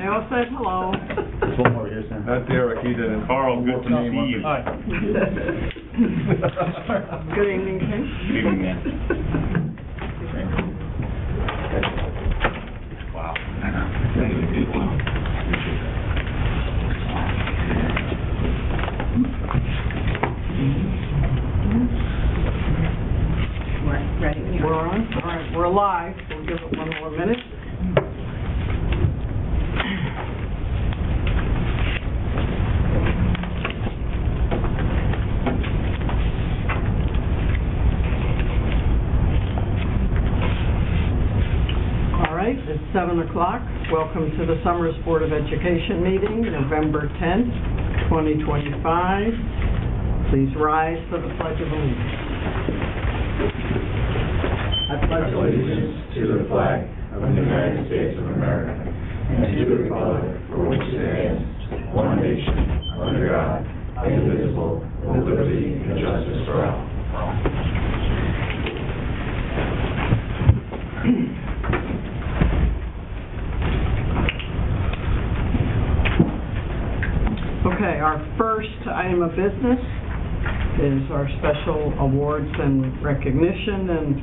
all said hello. There's one more here, Sam. That's Eric, he did it. Carl, good to see you. Hi. Good evening, Ken. Good evening, man. Wow. Ready? We're on? All right, we're live. We'll give it one more minute. All right, it's 7 o'clock. Welcome to the Summers Board of Education meeting, November 10th, 2025. Please rise for the Pledge of Allegiance. I pledge allegiance to the flag of the United States of America and to the republic for which it stands, one nation, under God, indivisible, with liberty and justice for all. Okay, our first item of business is our special awards and recognition, and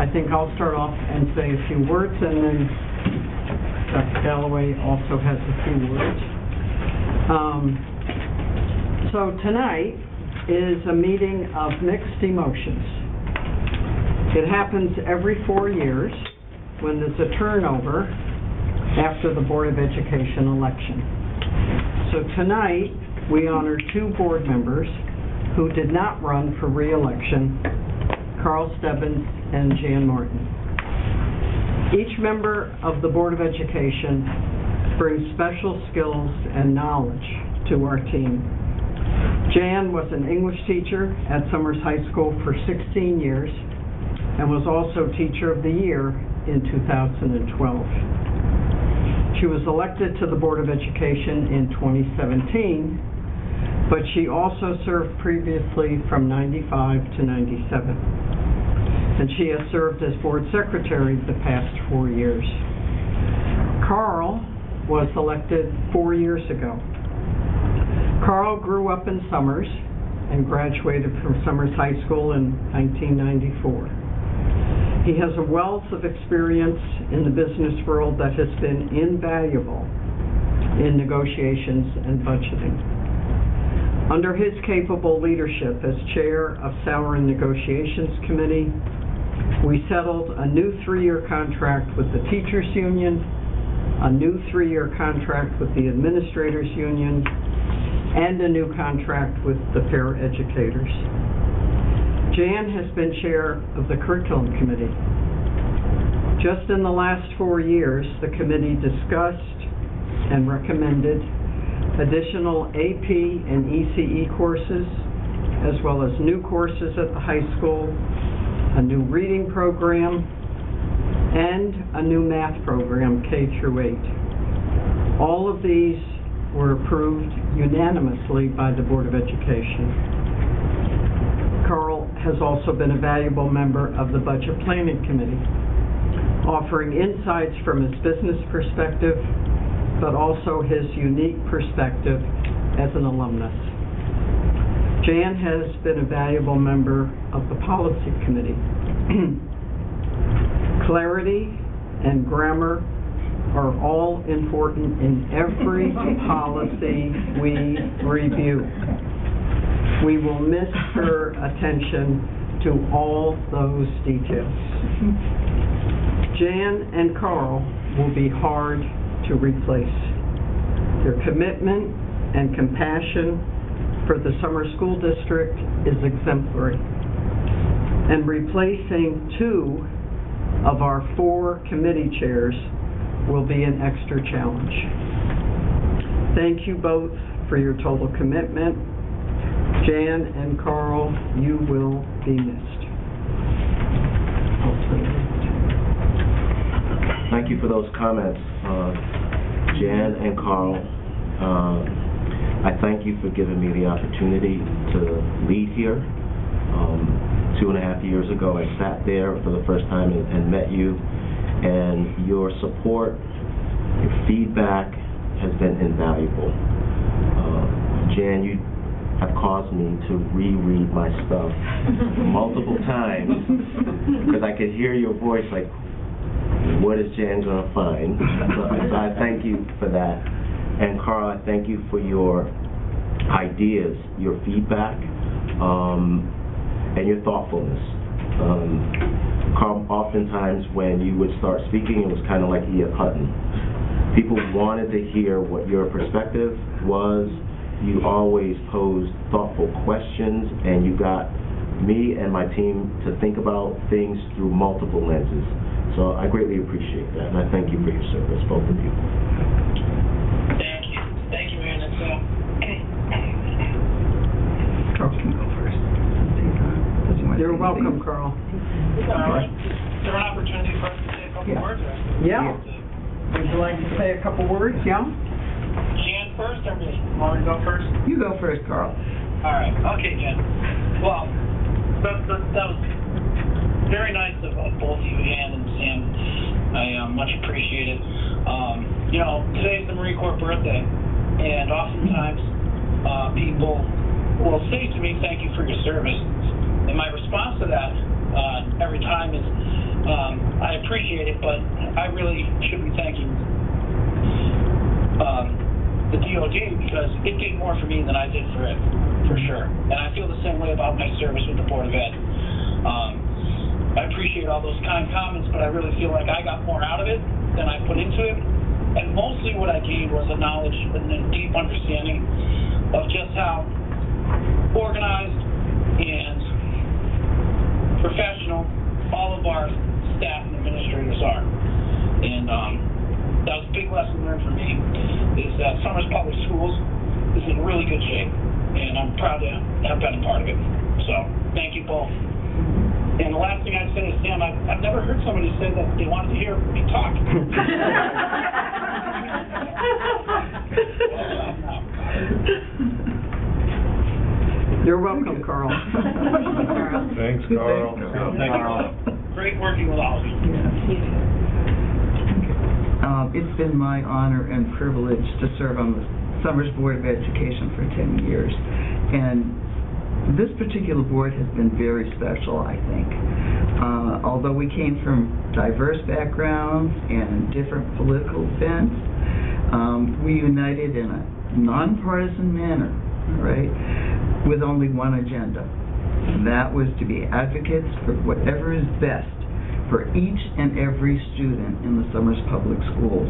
I think I'll start off and say a few words, and then Dr. Galloway also has a few words. So tonight is a meeting of mixed emotions. It happens every 4 years when there's a turnover after the Board of Education election. So tonight, we honor 2 board members who did not run for re-election, Carl Stebbins and Jan Martin. Each member of the Board of Education brings special skills and knowledge to our team. Jan was an English teacher at Summers High School for 16 years and was also Teacher of the Year in 2012. She was elected to the Board of Education in 2017, but she also served previously from 95 to 97. And she has served as board secretary the past 4 years. Carl was elected 4 years ago. Carl grew up in Summers and graduated from Summers High School in 1994. He has a wealth of experience in the business world that has been invaluable in negotiations and budgeting. Under his capable leadership as chair of Salary Negotiations Committee, we settled a new 3-year contract with the Teachers Union, a new 3-year contract with the Administrators Union, and a new contract with the Paraeducators. Jan has been chair of the Curriculum Committee. Just in the last 4 years, the committee discussed and recommended additional AP and ECE courses, as well as new courses at the high school, a new reading program, and a new math program, K through 8. All of these were approved unanimously by the Board of Education. Carl has also been a valuable member of the Budget Planning Committee, offering insights from his business perspective, but also his unique perspective as an alumnus. Jan has been a valuable member of the Policy Committee. Clarity and grammar are all important in every policy we review. We will miss her attention to all those details. Jan and Carl will be hard to replace. Their commitment and compassion for the Summer School District is exemplary. And replacing 2 of our 4 committee chairs will be an extra challenge. Thank you both for your total commitment. Jan and Carl, you will be missed. Thank you for those comments, Jan and Carl. I thank you for giving me the opportunity to lead here. 2.5 years ago, I sat there for the first time and met you, and your support, your feedback has been invaluable. Jan, you have caused me to reread my stuff multiple times because I could hear your voice like, what is Jan going to find? So I thank you for that. And Carl, I thank you for your ideas, your feedback, and your thoughtfulness. Carl, oftentimes when you would start speaking, it was kind of like E.F. Hutton. People wanted to hear what your perspective was. You always posed thoughtful questions, and you got me and my team to think about things through multiple lenses. So I greatly appreciate that, and I thank you for your service, both of you. Thank you. Thank you, Aaron. That's Carl can go first. You're welcome, Carl. all right. Is there an opportunity for us to say a couple words? Yeah. Would you like to say a couple words? Yeah? Jan first, or me? Want me to go first? You go first, Carl. All right. Okay, Jan. Well, that was very nice of both you, Ann and Sam. I much appreciate it. Today's the Marine Corps birthday, and oftentimes people will say to me, "Thank you for your service." And my response to that every time is, I appreciate it, but I really should be thanking the DOD because it did more for me than I did for it, for sure. And I feel the same way about my service with the Board of Ed. I appreciate all those kind comments, but I really feel like I got more out of it than I put into it. And mostly what I gained was a knowledge and a deep understanding of just how organized and professional all of our staff and administrators are. And that was a big lesson learned for me, is that Summers Public Schools is in really good shape, and I'm proud to have been a part of it. So, thank you both. And the last thing I'd say is, Sam, I've never heard somebody say that they wanted to hear me talk. You're welcome, Carl. Thanks, Carl. Thank you. Great working with all of you. It's been my honor and privilege to serve on the Summers Board of Education for 10 years. And this particular board has been very special, I think. Although we came from diverse backgrounds and different political bents, we united in a nonpartisan manner, right, with only one agenda. And that was to be advocates for whatever is best for each and every student in the Summers Public Schools.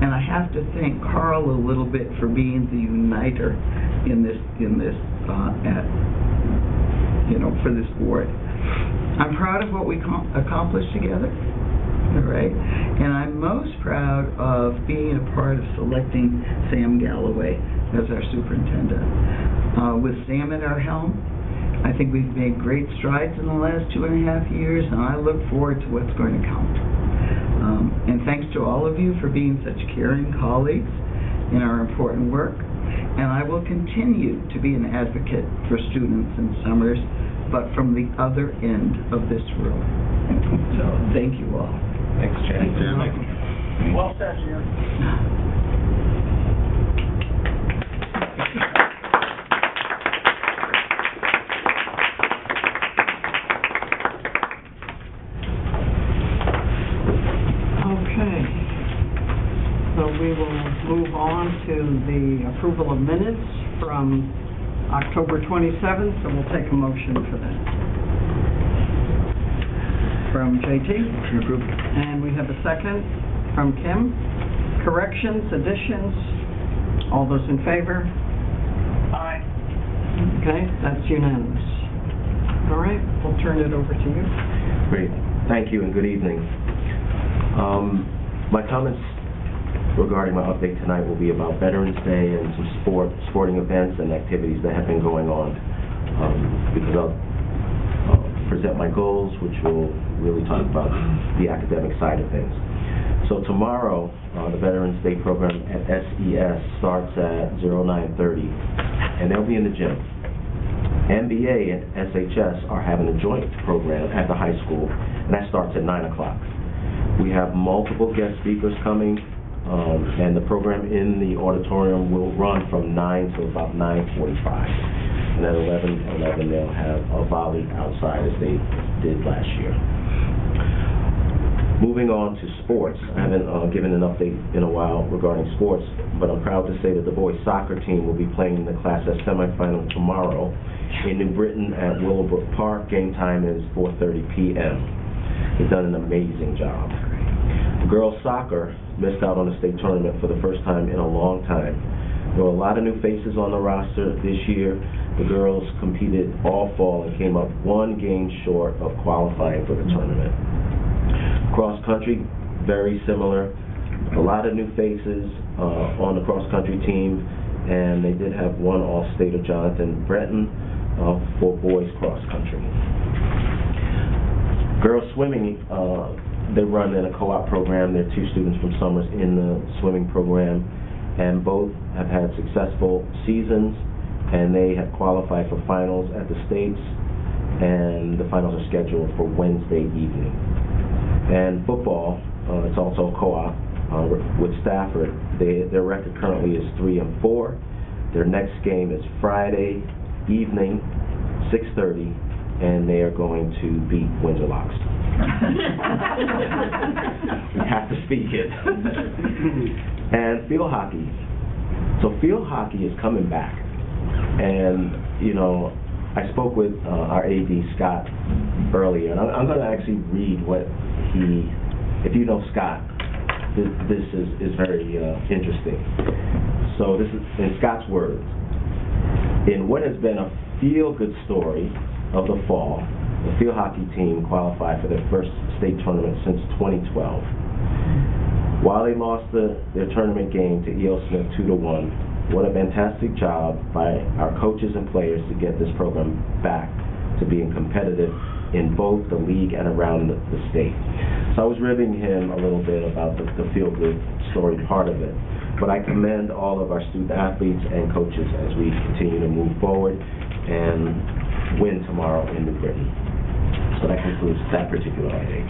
And I have to thank Carl a little bit for being the uniter in this for this board. I'm proud of what we accomplished together, all right? And I'm most proud of being a part of selecting Sam Galloway as our superintendent. With Sam at our helm, I think we've made great strides in the last 2.5 years, and I look forward to what's going to come. And thanks to all of you for being such caring colleagues in our important work. And I will continue to be an advocate for students in Summers, but from the other end of this room. So, thank you all. Thanks, Jan. Well said, Jim. Okay. So we will move on to the approval of minutes from October 27th, so we'll take a motion for that. From JT? Motion approved. And we have a second from Kim. Corrections, additions, all those in favor? Aye. Okay, that's unanimous. All right, we'll turn it over to you. Great. Thank you and good evening. My comments regarding my update tonight will be about Veterans Day and some sporting events and activities that have been going on. Because I'll present my goals, which will really talk about the academic side of things. So tomorrow, the Veterans Day program at SES starts at 09:30, and they'll be in the gym. MBA and SHS are having a joint program at the high school, and that starts at 9 o'clock. We have multiple guest speakers coming. and the program in the auditorium will run from 9 to about 9:45. And at 11:11 they'll have a volley outside as they did last year. Moving on to sports, I haven't given an update in a while regarding sports, but I'm proud to say that the boys soccer team will be playing in the Class S semifinal tomorrow in New Britain at Willowbrook Park. Game time is 4:30 p.m. They've done an amazing job. Girls soccer missed out on the state tournament for the first time in a long time. There were a lot of new faces on the roster this year. The girls competed all fall and came up one game short of qualifying for the tournament. Cross country, very similar. A lot of new faces on the cross country team, and they did have one All-Stater, Jonathan Breton, for boys cross country. Girls swimming, they run in a co-op program. There are 2 students from Summers in the swimming program, and both have had successful seasons, and they have qualified for finals at the States, and the finals are scheduled for Wednesday evening. And football, it's also a co-op with Stafford. Their record currently is 3-4. Their next game is Friday evening, 6:30, and they are going to beat Windsor Locks. We have to speak it. And field hockey. So field hockey is coming back. And, you know, I spoke with our AD, Scott, earlier, and I'm going to actually read what if you know Scott, this is very interesting. So this is in Scott's words. In what has been a feel-good story of the fall, the field hockey team qualified for their first state tournament since 2012. While they lost their tournament game to E.L. Smith 2-1, what a fantastic job by our coaches and players to get this program back to being competitive in both the league and around the state. So I was ribbing him a little bit about the feel-good story part of it. But I commend all of our student athletes and coaches as we continue to move forward and win tomorrow in New Britain. So that concludes that particular item.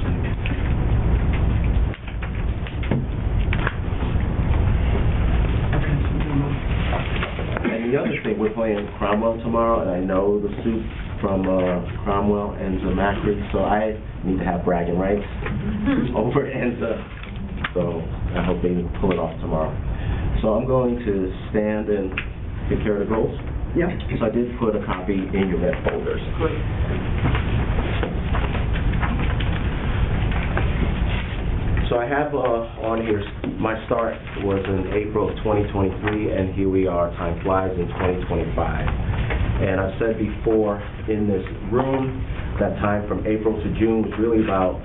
And the other thing, we're playing Cromwell tomorrow, and I know the soup from Cromwell and Macri, so I need to have bragging rights over Enza. So I hope they pull it off tomorrow. So I'm going to stand and take care of the goals. Yep. So I did put a copy in your red folders. Great. So I have on here, my start was in April of 2023, and here we are, time flies, in 2025. And I've said before in this room that time from April to June was really about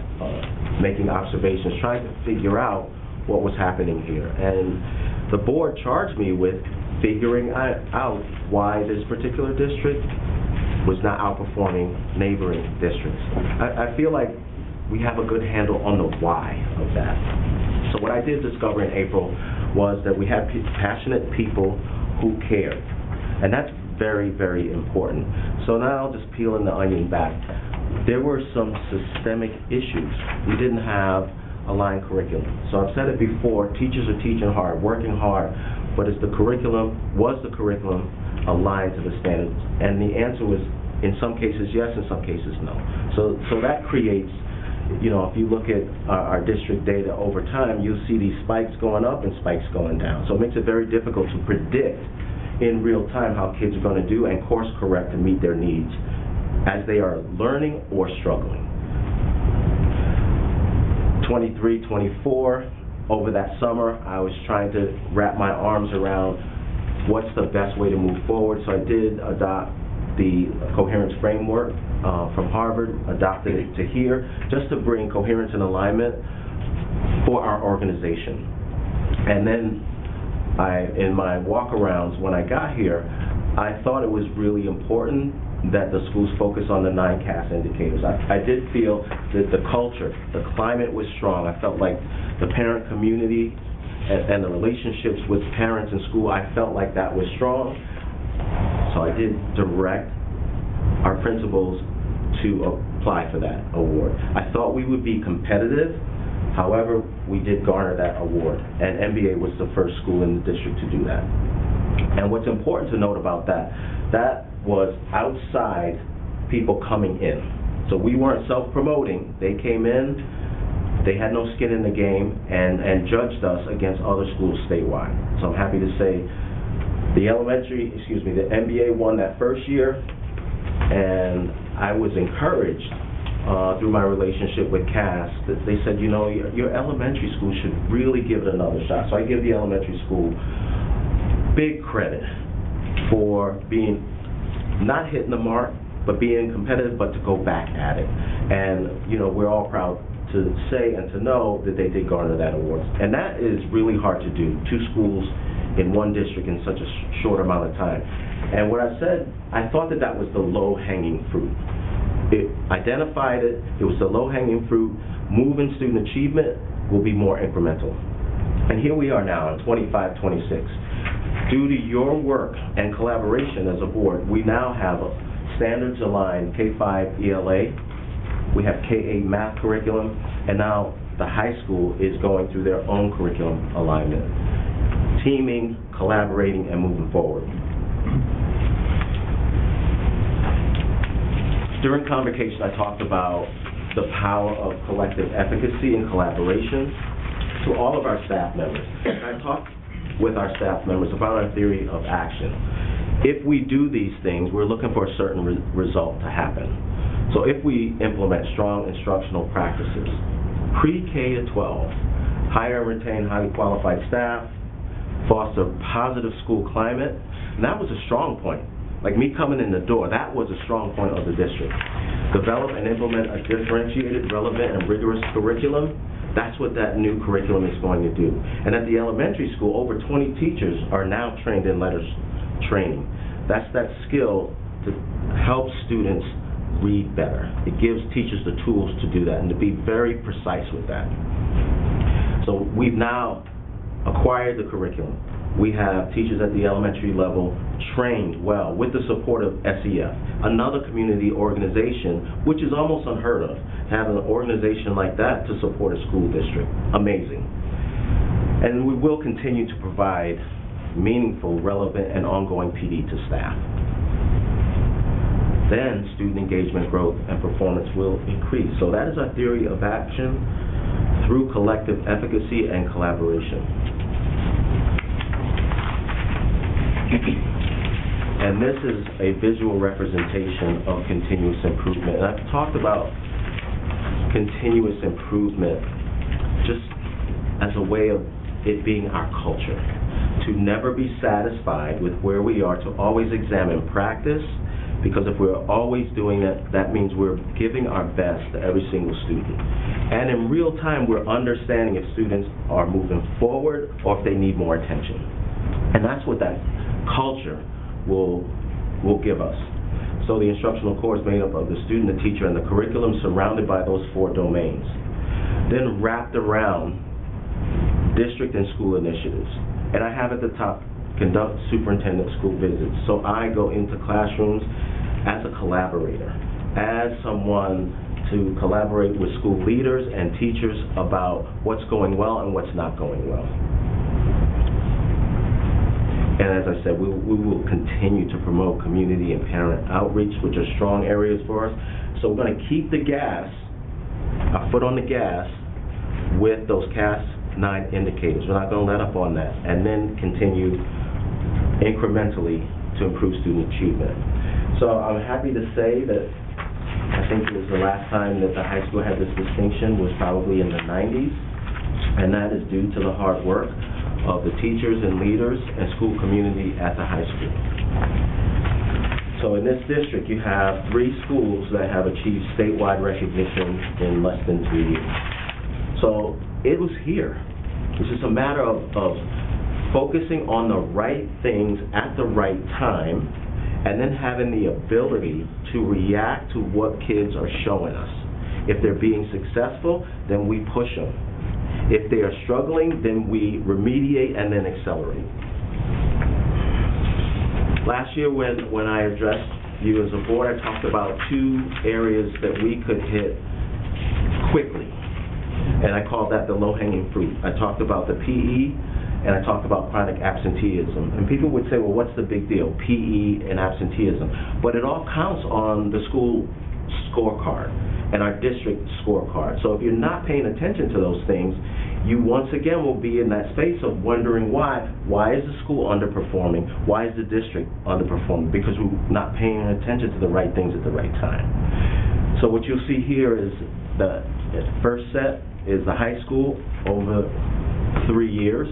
making observations, trying to figure out what was happening here. And the board charged me with figuring out why this particular district was not outperforming neighboring districts. I feel like we have a good handle on the why of that. So what I did discover in April was that we had passionate people who cared. And that's very, very important. So now just peeling the onion back, there were some systemic issues. We didn't have aligned curriculum. So I've said it before, teachers are teaching hard, working hard, but was the curriculum aligned to the standards? And the answer was, in some cases yes, in some cases no. So that creates, you know, if you look at our district data over time, you'll see these spikes going up and spikes going down. So it makes it very difficult to predict in real time how kids are going to do and course correct to meet their needs as they are learning or struggling. 23, 24, over that summer, I was trying to wrap my arms around what's the best way to move forward. So I did adopt the coherence framework from Harvard, adopted it to here, just to bring coherence and alignment for our organization. And then in my walk-arounds when I got here, I thought it was really important that the schools focus on the 9 CAS indicators. I did feel that the culture, the climate was strong. I felt like the parent community and the relationships with parents and school, I felt like that was strong. So I did direct our principals to apply for that award. I thought we would be competitive. However, we did garner that award, and MBA was the first school in the district to do that. And what's important to note about that, that was outside people coming in. So we weren't self-promoting. They came in, they had no skin in the game, and judged us against other schools statewide. So I'm happy to say the MBA won that first year, and I was encouraged through my relationship with Cass that they said, you know, your elementary school should really give it another shot. So I give the elementary school big credit for being not hitting the mark, but being competitive, but to go back at it. And, you know, we're all proud to say and to know that they did garner that award. And that is really hard to do, 2 schools in one district in such a short amount of time. And what I said, I thought that that was the low-hanging fruit. It identified it, it was the low-hanging fruit. Moving student achievement will be more incremental. And here we are now in 25, 26. Due to your work and collaboration as a board, we now have a standards-aligned K-5 ELA, we have K-8 math curriculum, and now the high school is going through their own curriculum alignment. Teaming, collaborating, and moving forward. During convocation, I talked about the power of collective efficacy and collaboration to all of our staff members. And I talked with our staff members about our theory of action. If we do these things, we're looking for a certain result to happen. So if we implement strong instructional practices, pre-K to 12, hire and retain highly qualified staff, foster positive school climate, and that was a strong point. Like me coming in the door, that was a strong point of the district. Develop and implement a differentiated, relevant, and rigorous curriculum. That's what that new curriculum is going to do. And at the elementary school, over 20 teachers are now trained in letters training. That's that skill to help students read better. It gives teachers the tools to do that and to be very precise with that. So we've now acquired the curriculum. We have teachers at the elementary level trained well with the support of SEF, another community organization, which is almost unheard of, to have an organization like that to support a school district. Amazing. And we will continue to provide meaningful, relevant, and ongoing PD to staff. Then student engagement, growth, and performance will increase. So that is our theory of action through collective efficacy and collaboration. And this is a visual representation of continuous improvement. And I've talked about continuous improvement just as a way of it being our culture. To never be satisfied with where we are, to always examine practice, because if we're always doing that, that means we're giving our best to every single student. And in real time, we're understanding if students are moving forward or if they need more attention. And that's what that culture will give us. So the instructional core is made up of the student, the teacher, and the curriculum surrounded by those 4 domains. Then wrapped around district and school initiatives. And I have at the top, conduct superintendent school visits. So I go into classrooms as a collaborator, as someone to collaborate with school leaders and teachers about what's going well and what's not going well. And as I said, we will continue to promote community and parent outreach, which are strong areas for us. So we're going to keep the gas, our foot on the gas, with those CAS 9 indicators. We're not going to let up on that. And then continue incrementally to improve student achievement. So I'm happy to say that I think it was the last time that the high school had this distinction was probably in the 90s. And that is due to the hard work of the teachers and leaders and school community at the high school. So in this district, you have 3 schools that have achieved statewide recognition in less than 2 years. So it was here. It's just a matter of focusing on the right things at the right time and then having the ability to react to what kids are showing us. If they're being successful, then we push them. If they are struggling, then we remediate and then accelerate. Last year when I addressed you as a board, I talked about 2 areas that we could hit quickly. And I called that the low-hanging fruit. I talked about the PE, and I talked about chronic absenteeism. And people would say, well, what's the big deal, PE and absenteeism? But it all counts on the school scorecard and our district scorecard. So if you're not paying attention to those things, you once again will be in that space of wondering why. Why is the school underperforming? Why is the district underperforming? Because we're not paying attention to the right things at the right time. So what you'll see here is the first set is the high school over 3 years,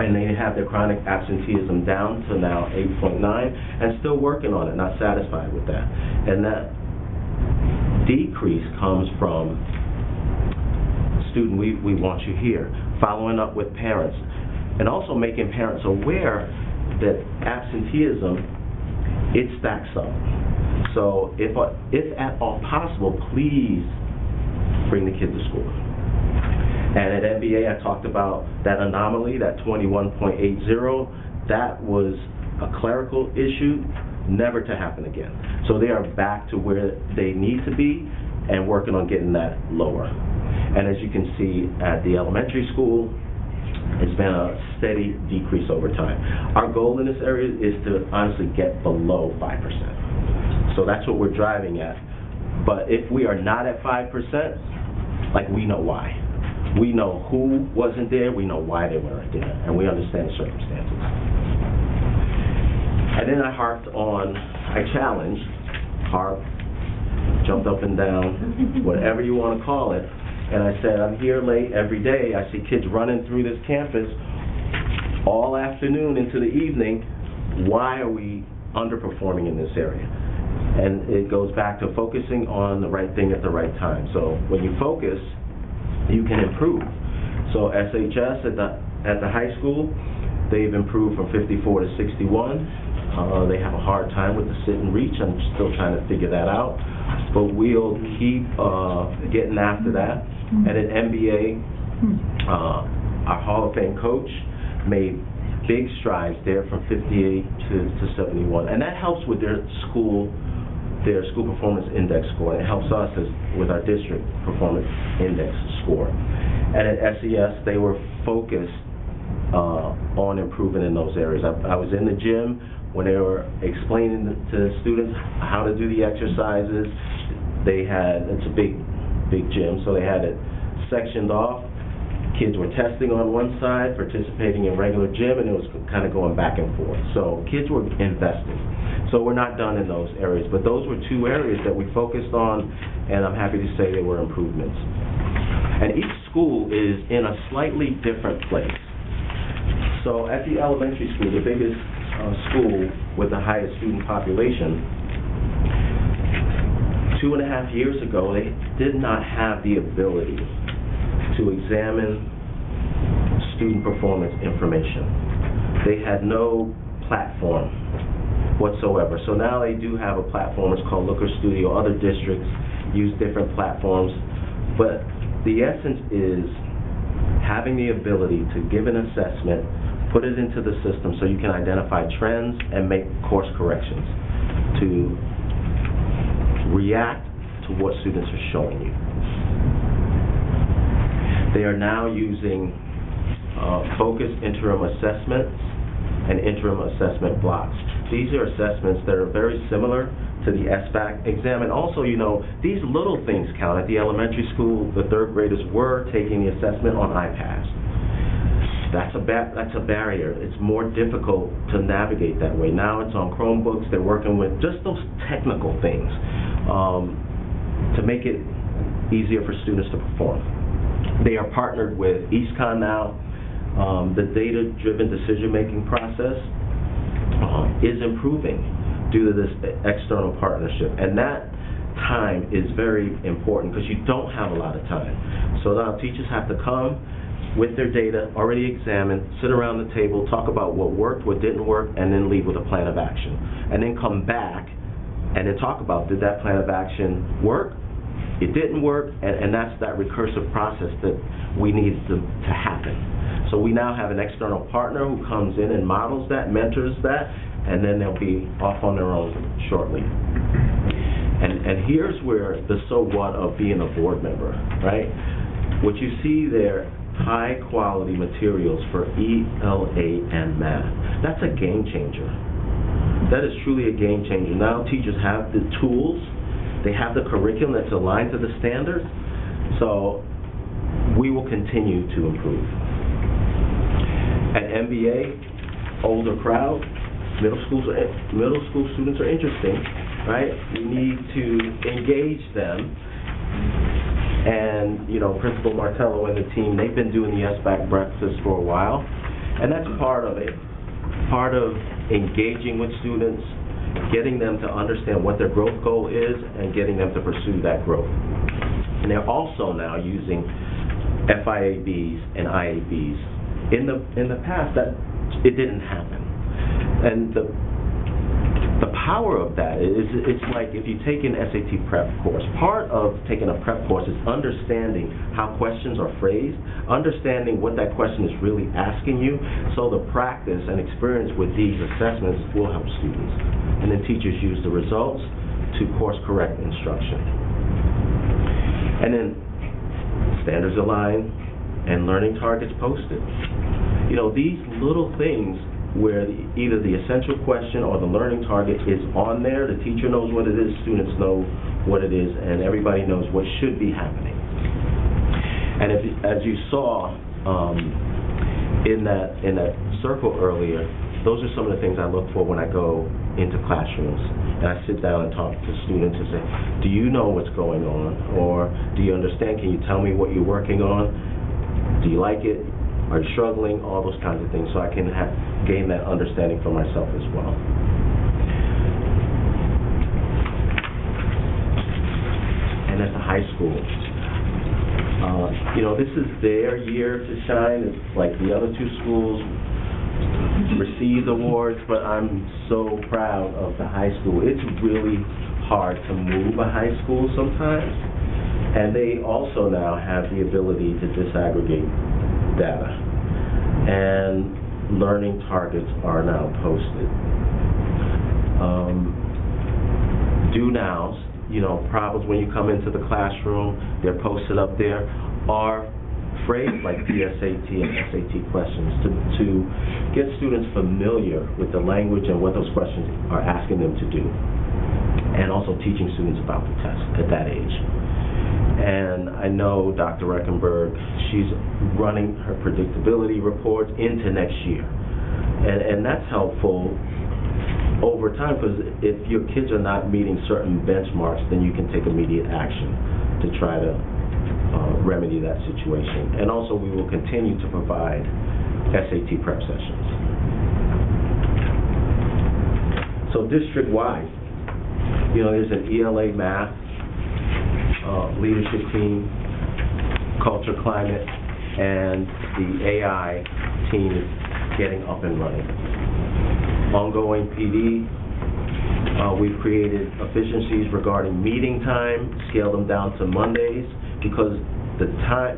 and they have their chronic absenteeism down to now 8.9, and still working on it, not satisfied with that. And that decrease comes from student, we want you here, following up with parents, and also making parents aware that absenteeism, it stacks up. So if at all possible, please bring the kid to school. And at MBA, I talked about that anomaly, that 21.80. That was a clerical issue, never to happen again. So they are back to where they need to be and working on getting that lower. And as you can see at the elementary school, it's been a steady decrease over time. Our goal in this area is to honestly get below 5%. So that's what we're driving at. But if we are not at 5%, like, we know why. We know who wasn't there, we know why they weren't there, and we understand the circumstances. And then I challenged, jumped up and down, whatever you want to call it, and I said, I'm here late every day. I see kids running through this campus all afternoon into the evening. Why are we underperforming in this area? And it goes back to focusing on the right thing at the right time. So when you focus, you can improve. So SHS at the high school, they've improved from 54 to 61. They have a hard time with the sit and reach. I'm still trying to figure that out. But we'll keep getting after that. And at MBA, our Hall of Fame coach made big strides there from 58 to 71. And that helps with their school performance index score. And it helps us with our district performance index score. And at SES, they were focused on improving in those areas. I was in the gym when they were explaining to the students how to do the exercises. It's a big gym, so they had it sectioned off. Kids were testing on one side, participating in regular gym, and it was kind of going back and forth. So kids were investing. So we're not done in those areas, but those were two areas that we focused on, and I'm happy to say there were improvements. And each school is in a slightly different place. So at the elementary school, the biggest school with the highest student population, 2.5 years ago, they did not have the ability to examine student performance information. They had no platform whatsoever. So now they do have a platform. It's called Looker Studio. Other districts use different platforms. But the essence is having the ability to give an assessment, put it into the system so you can identify trends and make course corrections to react to what students are showing you. They are now using focused interim assessments and interim assessment blocks. These are assessments that are very similar to the SBAC exam. And also, you know, these little things count. At the elementary school, the third graders were taking the assessment on iPads. That's a barrier. It's more difficult to navigate that way. Now it's on Chromebooks. They're working with just those technical things to make it easier for students to perform. They are partnered with EastCon now. The data-driven decision-making process is improving due to this external partnership. And that time is very important because you don't have a lot of time. So now teachers have to come with their data already examined, sit around the table, talk about what worked, what didn't work, and then leave with a plan of action. And then come back and then talk about, did that plan of action work? It didn't work, and that's that recursive process that we need to happen. So we now have an external partner who comes in and models that, mentors that, and then they'll be off on their own shortly. And here's where the so what of being a board member, right? What you see there, high-quality materials for ELA and math. That's a game changer. That is truly a game changer. Now teachers have the tools, they have the curriculum that's aligned to the standards, so we will continue to improve. At MBA, older crowd, middle school students are interesting, right? We need to engage them. And, you know, Principal Martello and the team, they've been doing the SBAC breakfast for a while, and that's part of it. Part of engaging with students, getting them to understand what their growth goal is, and getting them to pursue that growth. And they're also now using FIABs and IABs. In the past, that it didn't happen. And the power of that is, it's like if you take an SAT prep course. Part of taking a prep course is understanding how questions are phrased, understanding what that question is really asking you, so the practice and experience with these assessments will help students. And then teachers use the results to course correct instruction. And then standards aligned and learning targets posted. You know, these little things where either the essential question or the learning target is on there, the teacher knows what it is, students know what it is, and everybody knows what should be happening. And as you saw in that circle earlier, those are some of the things I look for when I go into classrooms. And I sit down and talk to students and say, do you know what's going on? Or do you understand? Can you tell me what you're working on? Do you like it? Are you struggling? All those kinds of things, so I can gain that understanding for myself as well. And at the high school, you know, this is their year to shine. It's like the other two schools received awards, but I'm so proud of the high school. It's really hard to move a high school sometimes, and they also now have the ability to disaggregate data, and learning targets are now posted. Do nows, you know, problems when you come into the classroom, they're posted up there, are phrased like PSAT and SAT questions to get students familiar with the language and what those questions are asking them to do, and also teaching students about the test at that age. And I know Dr. Reckenberg, she's running her predictability reports into next year. And that's helpful over time, because if your kids are not meeting certain benchmarks, then you can take immediate action to try to remedy that situation. And also we will continue to provide SAT prep sessions. So district-wide, you know, there's an ELA math leadership team, culture, climate, and the AI team is getting up and running. Ongoing PD, we've created efficiencies regarding meeting time, scaled them down to Mondays, because the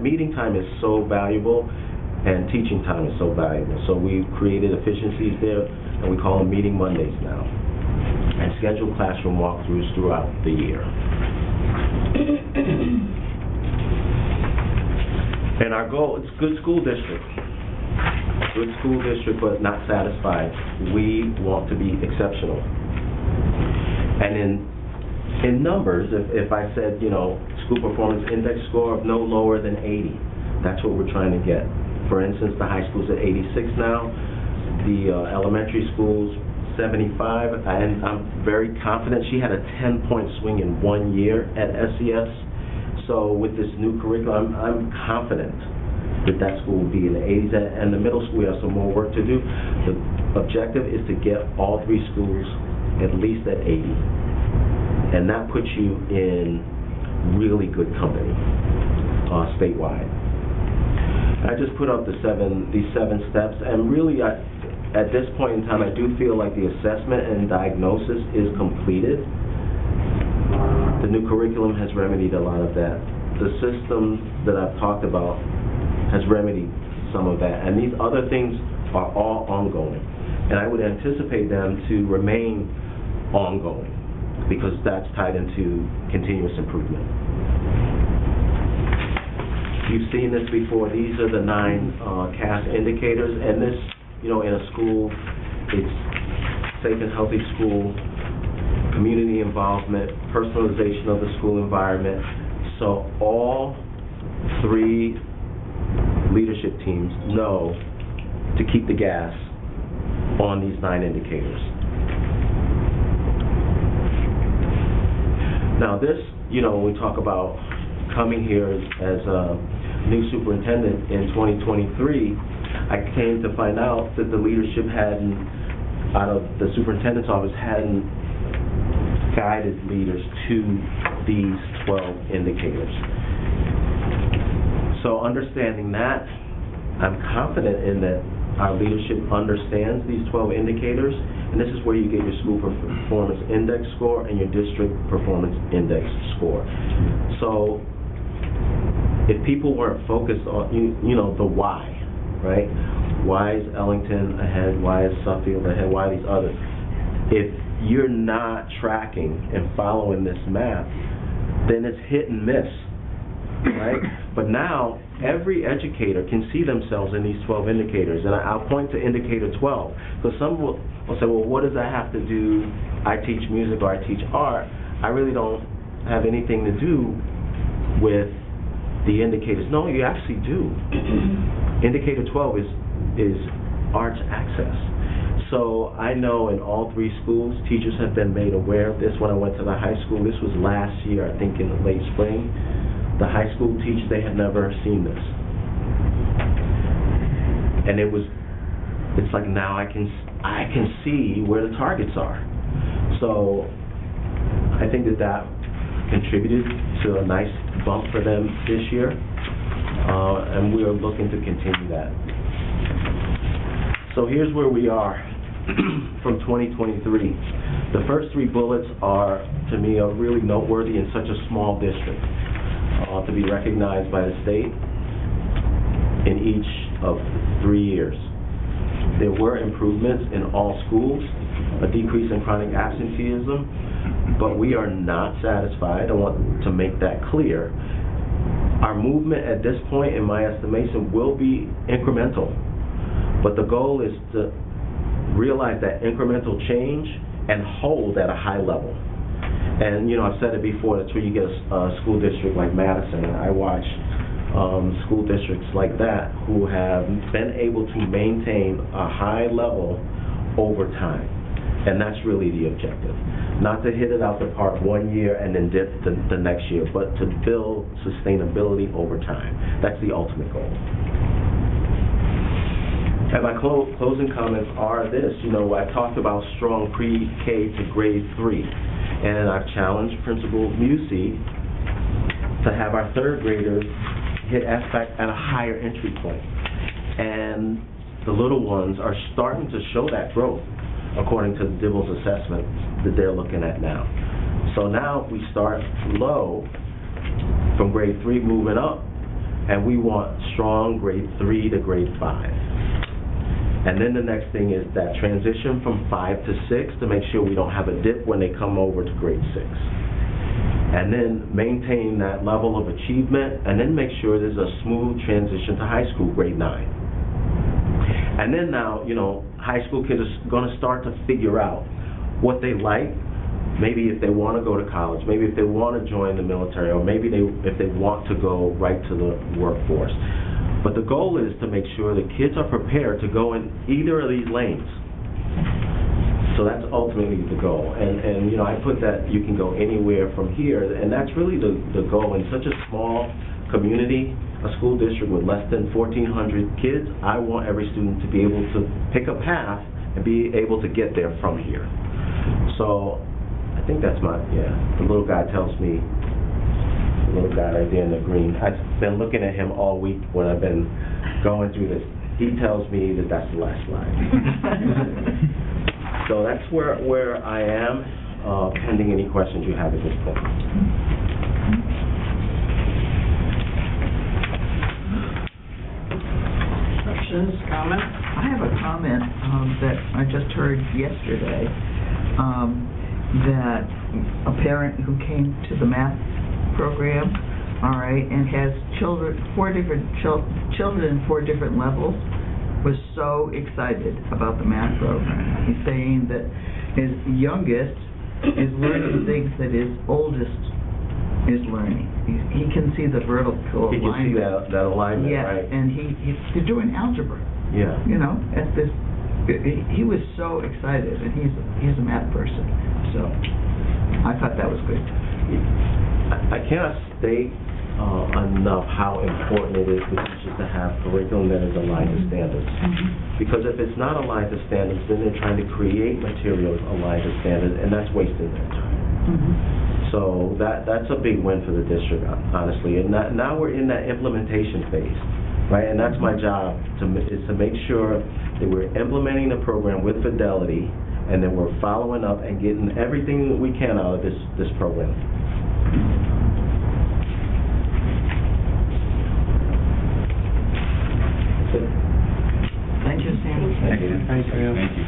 meeting time is so valuable and teaching time is so valuable. So we've created efficiencies there, and we call them Meeting Mondays now, and scheduled classroom walkthroughs throughout the year. And our goal, it's good school district. Good school district, but not satisfied. We want to be exceptional. And in numbers, if I said, you know, school performance index score of no lower than 80, that's what we're trying to get. For instance, the high school's at 86 now, the elementary school's 75, and I'm very confident. She had a 10-point swing in 1 year at SES. So with this new curriculum, I'm confident that school will be in the 80s. And the middle school, we have some more work to do. The objective is to get all three schools at least at 80. And that puts you in really good company statewide. I just put up these seven steps, and really at this point in time, I do feel like the assessment and diagnosis is completed. The new curriculum has remedied a lot of that. The system that I've talked about has remedied some of that, and these other things are all ongoing. And I would anticipate them to remain ongoing, because that's tied into continuous improvement. You've seen this before. These are the 9 CAS indicators, and this, in a school, it's safe and healthy school, community involvement, personalization of the school environment. So all 3 leadership teams know to keep the gas on these 9 indicators. Now this, when we talk about coming here as a new superintendent in 2023, I came to find out that the leadership out of the superintendent's office hadn't guided leaders to these 12 indicators. So understanding that, I'm confident in that our leadership understands these 12 indicators, and this is where you get your school performance index score and your district performance index score. So if people weren't focused on, the why, right? Why is Ellington ahead? Why is Suffield ahead? Why are these others? If you're not tracking and following this map, then it's hit and miss, right? But now, every educator can see themselves in these 12 indicators, and I'll point to indicator 12, because some will say, well, what does that have to do? I teach music or I teach art. I really don't have anything to do with the indicators. No, you actually do. Indicator 12 is arts access. So I know in all 3 schools, teachers have been made aware of this. When I went to the high school, this was last year, I think in the late spring, the high school teachers, they had never seen this. And it's like now I can see where the targets are. So I think that contributed to a nice bump for them this year, and we are looking to continue that. So here's where we are from 2023. The first 3 bullets are, to me, are really noteworthy in such a small district, to be recognized by the state in each of 3 years. There were improvements in all schools, a decrease in chronic absenteeism, but we are not satisfied. I want to make that clear. Our movement at this point, in my estimation, will be incremental, but the goal is to realize that incremental change and hold at a high level. And I've said it before, that's where you get a school district like Madison, and I watch school districts like that who have been able to maintain a high level over time. And that's really the objective. Not to hit it out the park one year and then dip the next year, but to build sustainability over time. That's the ultimate goal. And my closing comments are this. I talked about strong pre-K to grade 3. And I've challenged Principal Musey to have our 3rd graders hit SBAC at a higher entry point. And the little ones are starting to show that growth, according to the Dibbles assessment that they're looking at now. So now we start low from grade 3 moving up, and we want strong grade 3 to grade 5. And then the next thing is that transition from 5 to 6 to make sure we don't have a dip when they come over to grade 6. And then maintain that level of achievement, and then make sure there's a smooth transition to high school, grade 9. And then now, high school kids are going to start to figure out what they like, maybe if they want to go to college, maybe if they want to join the military, or maybe if they want to go right to the workforce. But the goal is to make sure the kids are prepared to go in either of these lanes. So that's ultimately the goal. And I put that you can go anywhere from here, and that's really the goal. In such a small community, a school district with less than 1,400 kids, I want every student to be able to pick a path and be able to get there from here. So I think that's the little guy tells me, the little guy right there in the green, I've been looking at him all week when I've been going through this. He tells me that that's the last slide. So that's where I am, pending any questions you have at this point. Questions, comments? I have a comment that I just heard yesterday, that a parent who came to the math program all right, and has children, 4 different children in 4 different levels, was so excited about the math program. He's saying that his youngest is learning things that his oldest is learning. He can see the vertical You can see alignment. that alignment, Yes, right? and they're doing algebra, Yeah. you know, at this. He was so excited, and he's a math person, so I thought that was good. I cannot state enough how important it is for teachers to have curriculum that is aligned to standards. Because if it's not aligned to standards, then they're trying to create materials aligned to standards, and that's wasting their time. So that's a big win for the district, honestly. And now we're in that implementation phase, right? And that's my job, is to make sure that we're implementing the program with fidelity, and then we're following up and getting everything that we can out of this program. Thank you, Sam. Thank you. Thanks, Sam. Thank you.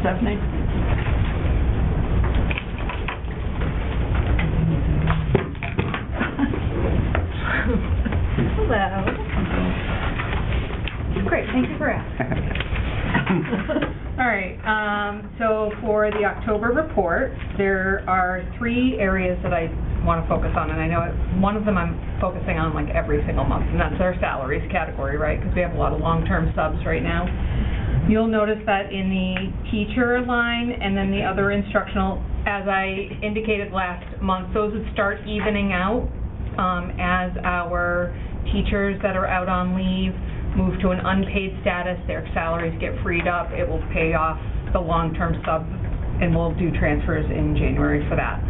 Stephanie? Hello. Great, thank you for asking. All right, so for the October report, there are 3 areas that I want to focus on, and I know one of them I'm focusing on like every single month, and that's our salaries category, right? Because we have a lot of long-term subs right now. You'll notice that in the teacher line and then the other instructional, as I indicated last month, those would start evening out as our teachers that are out on leave move to an unpaid status, their salaries get freed up, it will pay off the long-term sub, and we'll do transfers in January for that.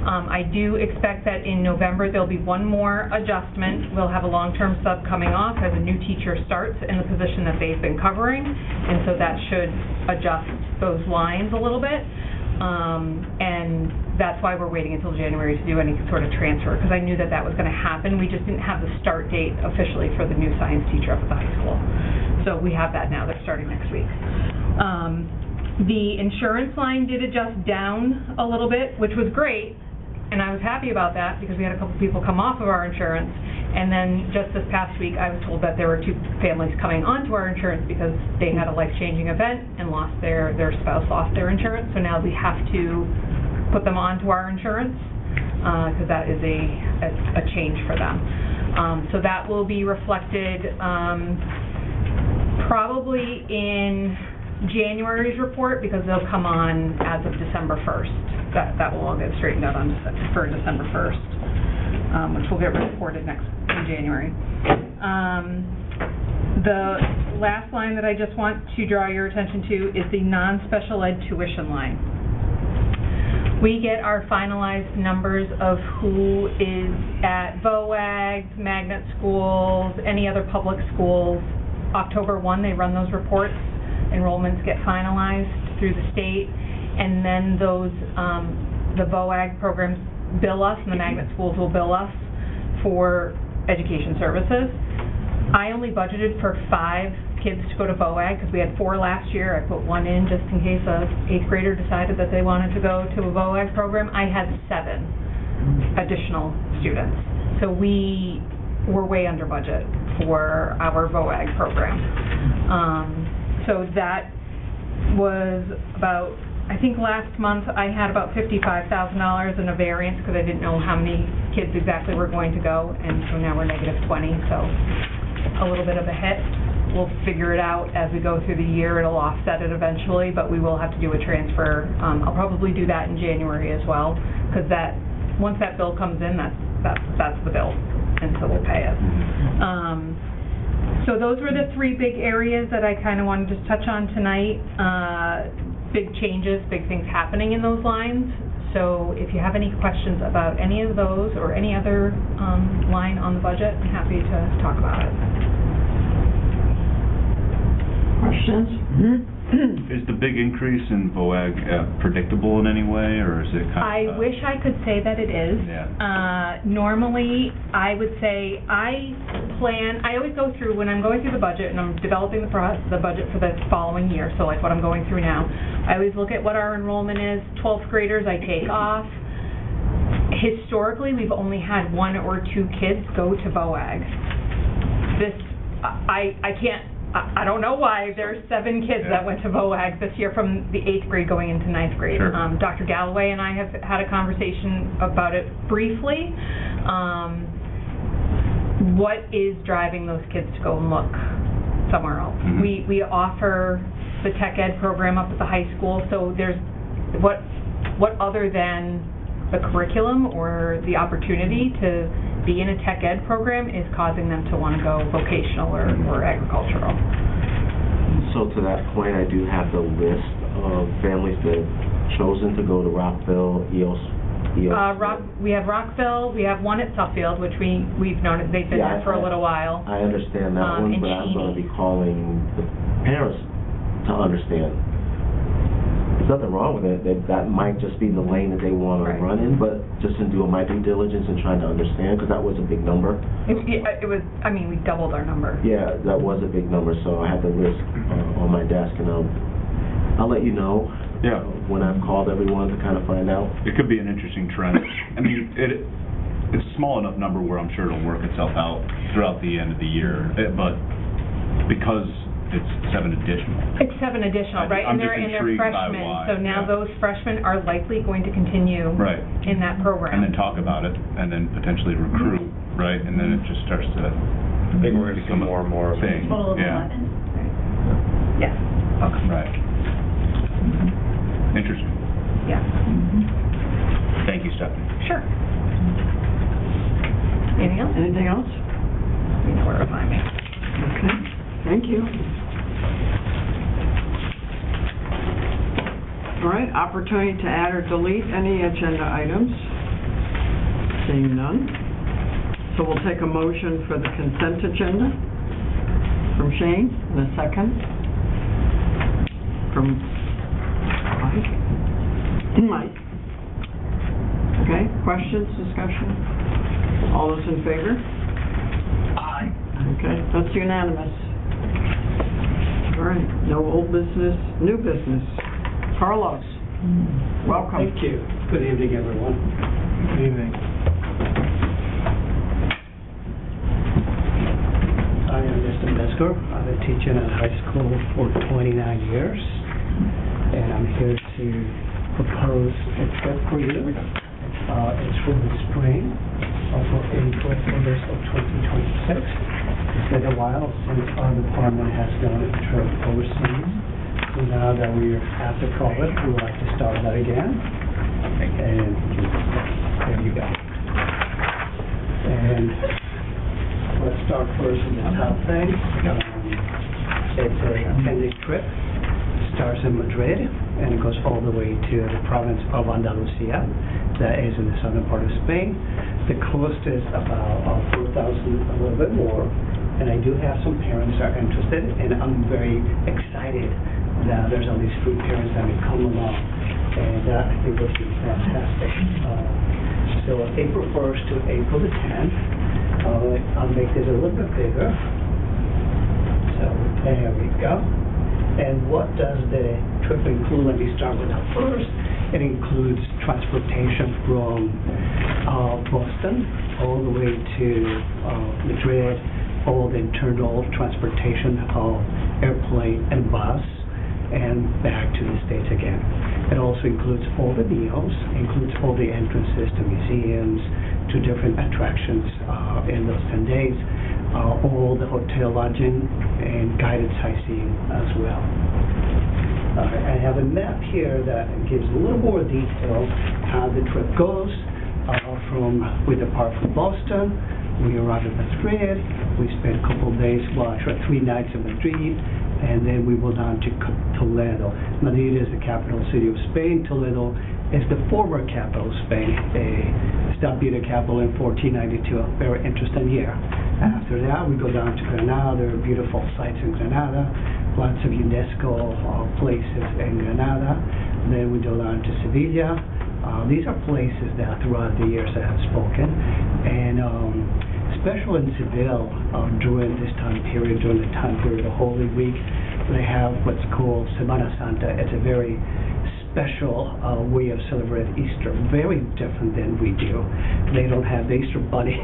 I do expect that in November there'll be one more adjustment. We'll have a long-term sub coming off as a new teacher starts in the position that they've been covering, and so that should adjust those lines a little bit. And that's why we're waiting until January to do any sort of transfer, because I knew that that was going to happen. We just didn't have the start date officially for the new science teacher up at the high school. So we have that now. They're starting next week. The insurance line did adjust down a little bit, which was great, and I was happy about that because we had a couple people come off of our insurance. And then just this past week, I was told that there were 2 families coming onto our insurance because they had a life-changing event and lost their spouse lost their insurance. So now we have to put them onto our insurance because that is a change for them. So that will be reflected probably in January's report because they'll come on as of December 1st. That will all get straightened out for December 1st, which will get reported in January. The last line that I just want to draw your attention to is the non-special ed tuition line. We get our finalized numbers of who is at BOAGs, magnet schools, any other public schools. October 1, they run those reports. Enrollments get finalized through the state, and then those the BOAG programs bill us, and the magnet schools will bill us for education services. I only budgeted for 5 kids to go to BOAG because we had 4 last year. I put 1 in just in case a 8th grader decided that they wanted to go to a BOAG program. I had 7 additional students. So we were way under budget for our BOAG program. So that was about, I think last month I had about $55,000 in a variance because I didn't know how many kids exactly were going to go, and so now we're -20, so a little bit of a hit. We'll figure it out as we go through the year. It'll offset it eventually, but we will have to do a transfer. I'll probably do that in January as well, because once that bill comes in, that's the bill, and so we'll pay it. So those were the 3 big areas that I kind of wanted to touch on tonight. Big changes, big things happening in those lines. So if you have any questions about any of those or any other line on the budget, I'm happy to talk about it. Questions? Is the big increase in BOE predictable in any way, or is it kind of... I wish I could say that it is. Yeah. Normally, I would say I always go through, when I'm going through the budget and I'm developing the budget for the following year, so like what I'm going through now, I always look at what our enrollment is. 12th graders I take off. Historically, we've only had 1 or 2 kids go to BOAG. I don't know why. There's 7 kids that went to BOAG this year from the 8th grade going into 9th grade. Sure. Dr. Galloway and I have had a conversation about it briefly. What is driving those kids to go and look somewhere else? Mm-hmm. We offer the tech ed program up at the high school, so there's what other than the curriculum or the opportunity to be in a tech ed program is causing them to want to go vocational or agricultural. So to that point, I do have the list of families that have chosen to go to Rockville, EOS. We have Rockville, we have one at Suffield, which we've known they've been there for a little while. I understand that one, and but I'm going to Cheney. be calling the parents to understand. There's nothing wrong with it. That might just be the lane that they want to run in, but just in doing my due diligence and trying to understand, because that was a big number. It was, I mean, we doubled our number. Yeah, that was a big number, so I had the list on my desk, and I'll let you know when I've called everyone to kind of find out. It could be an interesting trend. I mean, it's a small enough number where I'm sure it'll work itself out throughout the end of the year, but because it's 7 additional. It's 7 additional, right? I'm and they're just intrigued by freshmen, why, so now those freshmen are likely going to continue in that program. And then talk about it, and then potentially recruit, right? And then it just starts to I think we're going to see more and more of it. thing. Total of 11. Yes. Okay. Right. Interesting. Yeah. Thank you, Stephanie. Sure. Anything else? Anything else? You know where to find me. Okay, thank you. All right, opportunity to add or delete any agenda items. Seeing none. So we'll take a motion for the consent agenda from Shane, and a second from Mike. Okay, questions, discussion? All those in favor? Aye. Okay, that's unanimous. All right, no old business, new business. Carlos, welcome. Thank you. Good evening, everyone. Good evening. I am Mr. Mesker. I've been teaching at high school for 29 years, and I'm here to propose a trip for you. It's for the spring, for April 1st of 2026. It's been a while since our department has done a trip overseas. So now that we're after COVID, we would like to start that again. And there you go. And let's start first with the top thing. It's a 10-day trip. It starts in Madrid and it goes all the way to the province of Andalusia, that is in the southern part of Spain. The cost is about $4,000, a little bit more. And I do have some parents that are interested, and I'm very excited that there's all these food parents that may come along, and that I think would be fantastic. So April 1st to April the 10th, I'll make this a little bit bigger. So there we go. And what does the trip include? Let me start with that first. It includes transportation from Boston all the way to Madrid, all the internal transportation of airplane and bus, and back to the States again. It also includes all the meals, includes all the entrances to museums, to different attractions in those 10 days, all the hotel lodging and guided sightseeing as well. I have a map here that gives a little more detail how the trip goes. We depart from Boston, we arrive at Madrid, we spend a couple of days, well actually 3 nights in Madrid, and then we go down to Toledo. Madrid is the capital city of Spain. Toledo is the former capital of Spain. It stopped being a capital in 1492, a very interesting year. After that, we go down to Granada. There are beautiful sights in Granada. lots of UNESCO places in Granada. Then we go down to Sevilla. These are places that throughout the years I have spoken, and especially in Seville during this time period, during the time period of Holy Week, they have what's called Semana Santa. It's a very special way of celebrating Easter, very different than we do. They don't have the Easter bunny.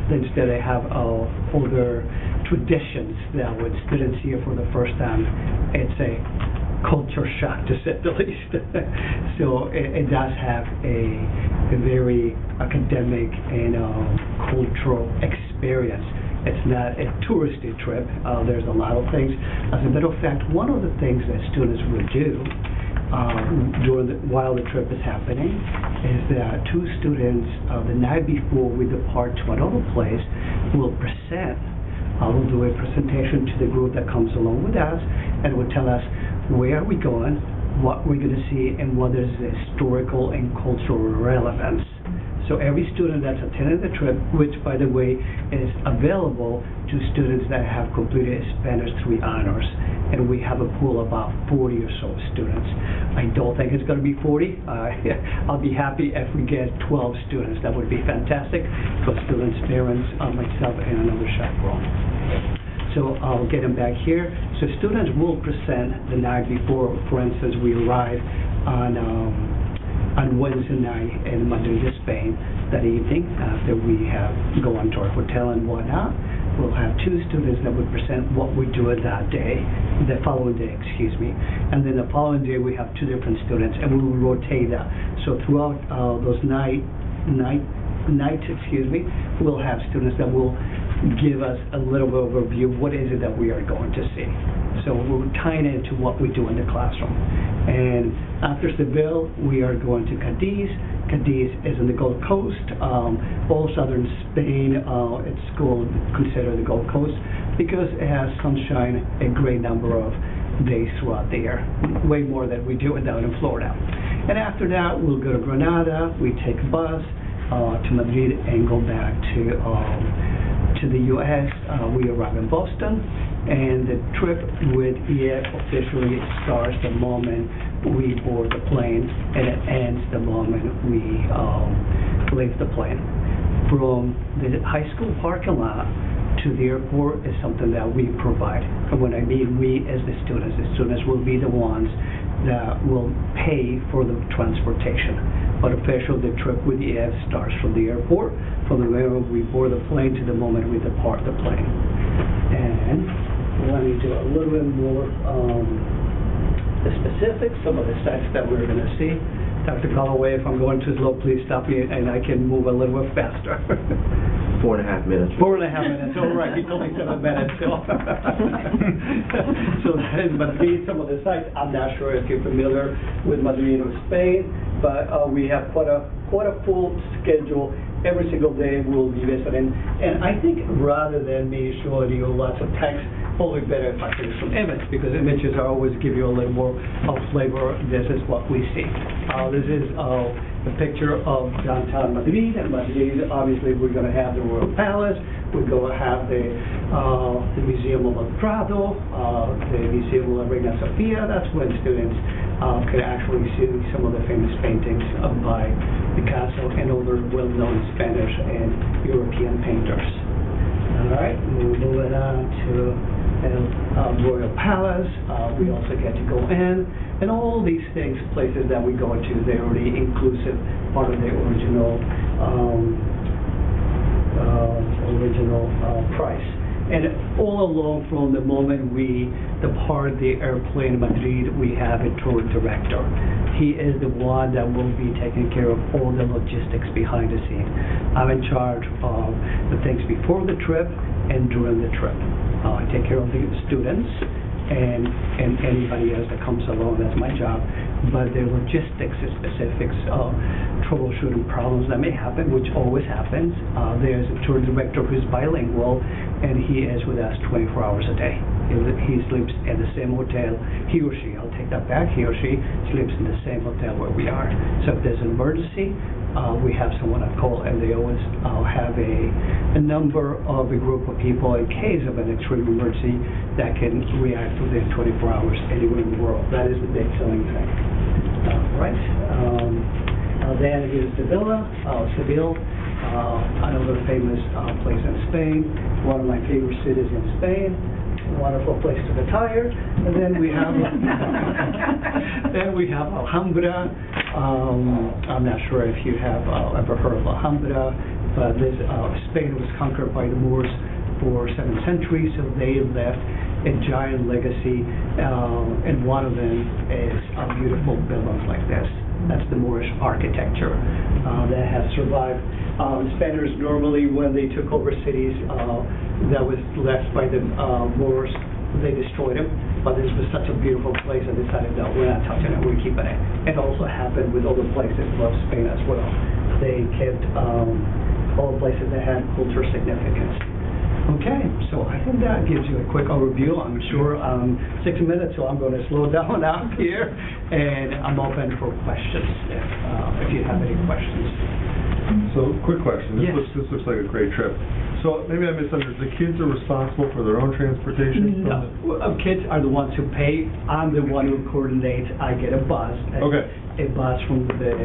Instead, they have older traditions that when students hear for the first time, it's a culture shock, to say the least. So it does have a very academic and cultural experience. It's not a touristy trip. There's a lot of things. As a matter of fact, one of the things that students will do while the trip is happening is that two students the night before we depart to another place will present. We'll do a presentation to the group that comes along with us and will tell us where are we going, what we're going to see, and what is the historical and cultural relevance. So every student that's attended the trip, which by the way is available to students that have completed Spanish 3 honors, and we have a pool of about 40 or so students. I don't think it's going to be 40. I'll be happy if we get 12 students. That would be fantastic for students, parents, myself, and another chaperone. So I'll get them back here. So students will present the night before. For instance, we arrive on Wednesday night in Madrid, Spain. That evening, after we go on to our hotel and whatnot, we'll have two students that would present what we're doing that day, the following day, excuse me. And then the following day, we have two different students, and we will rotate that. So throughout those nights, we'll have students that will give us a little bit of a view of what is it that we are going to see. So we're tying it into what we do in the classroom. And after Seville, we are going to Cadiz. Cadiz is in the Gold Coast. All southern Spain, it's considered the Gold Coast because it has sunshine a great number of days throughout the year, way more than we do down in Florida. And after that, we'll go to Granada. We take a bus to Madrid and go back to the U.S. We arrive in Boston, and the trip with EF officially starts the moment we board the plane, and it ends the moment we leave the plane. From the high school parking lot to the airport is something that we provide. And when I mean we as the students will be the ones that will pay for the transportation. But officially, the trip with EF starts from the airport, from the moment we board the plane to the moment we depart the plane. And let me do a little bit more the specifics, some of the sites that we're going to see. Dr. Calloway, if I'm going too slow, please stop me and I can move a little bit faster. 4.5 minutes. 4.5 minutes, all right, he told me 7 minutes. So that is Madrid, some of the sites. I'm not sure if you're familiar with Madrid or Spain, but we have quite a full schedule. Every single day we'll be visiting. And I think rather than me showing you lots of text, probably better if I show you some images, because images are always give you a little more flavor. This is what we see. This is the picture of downtown Madrid. And Madrid, obviously, we're going to have the Royal Palace. We're going to have the Museum of El Prado, the Museum of Reina Sofia. That's when students could actually see some of the famous paintings by Picasso and other well-known Spanish and European painters. All right, we'll move it on to Royal Palace. We also get to go in, and all these things, places that we go to, they're already inclusive, part of the original price. And all along from the moment we depart the airplane in Madrid, we have a tour director. He is the one that will be taking care of all the logistics behind the scene. I'm in charge of the things before the trip and during the trip. I take care of the students and anybody else that comes along. That's my job. But the logistics, the specifics of troubleshooting problems that may happen, which always happens. There's a tour director who's bilingual, and he is with us 24 hours a day. He sleeps in the same hotel. He or she, I'll take that back, he or she sleeps in the same hotel where we are. So if there's an emergency, we have someone on call, and they always have a number of a group of people in case of an extreme emergency that can react within 24 hours anywhere in the world. That is the big selling thing. Right. Then here's the Villa, Seville, another famous place in Spain, one of my favorite cities in Spain. Wonderful place to retire. And then we have Alhambra. I'm not sure if you have ever heard of Alhambra, but Spain was conquered by the Moors for 7 centuries, so they left a giant legacy, and one of them is beautiful buildings like this. That's the Moorish architecture that has survived. Spaniards normally, when they took over cities that was left by the Moors, they destroyed them. But this was such a beautiful place, I decided, no, we're not touching it, we're keeping it. It also happened with other places of Spain as well. They kept all the places that had cultural significance. Okay, so I think that gives you a quick overview. I'm sure 6 minutes, so I'm going to slow down now here, and I'm open for questions if you have any questions. So, quick question. Yes. This looks like a great trip. So, maybe I misunderstood. The kids are responsible for their own transportation? No, kids are the ones who pay. I'm the one who coordinates. I get a bus. Okay. A bus from the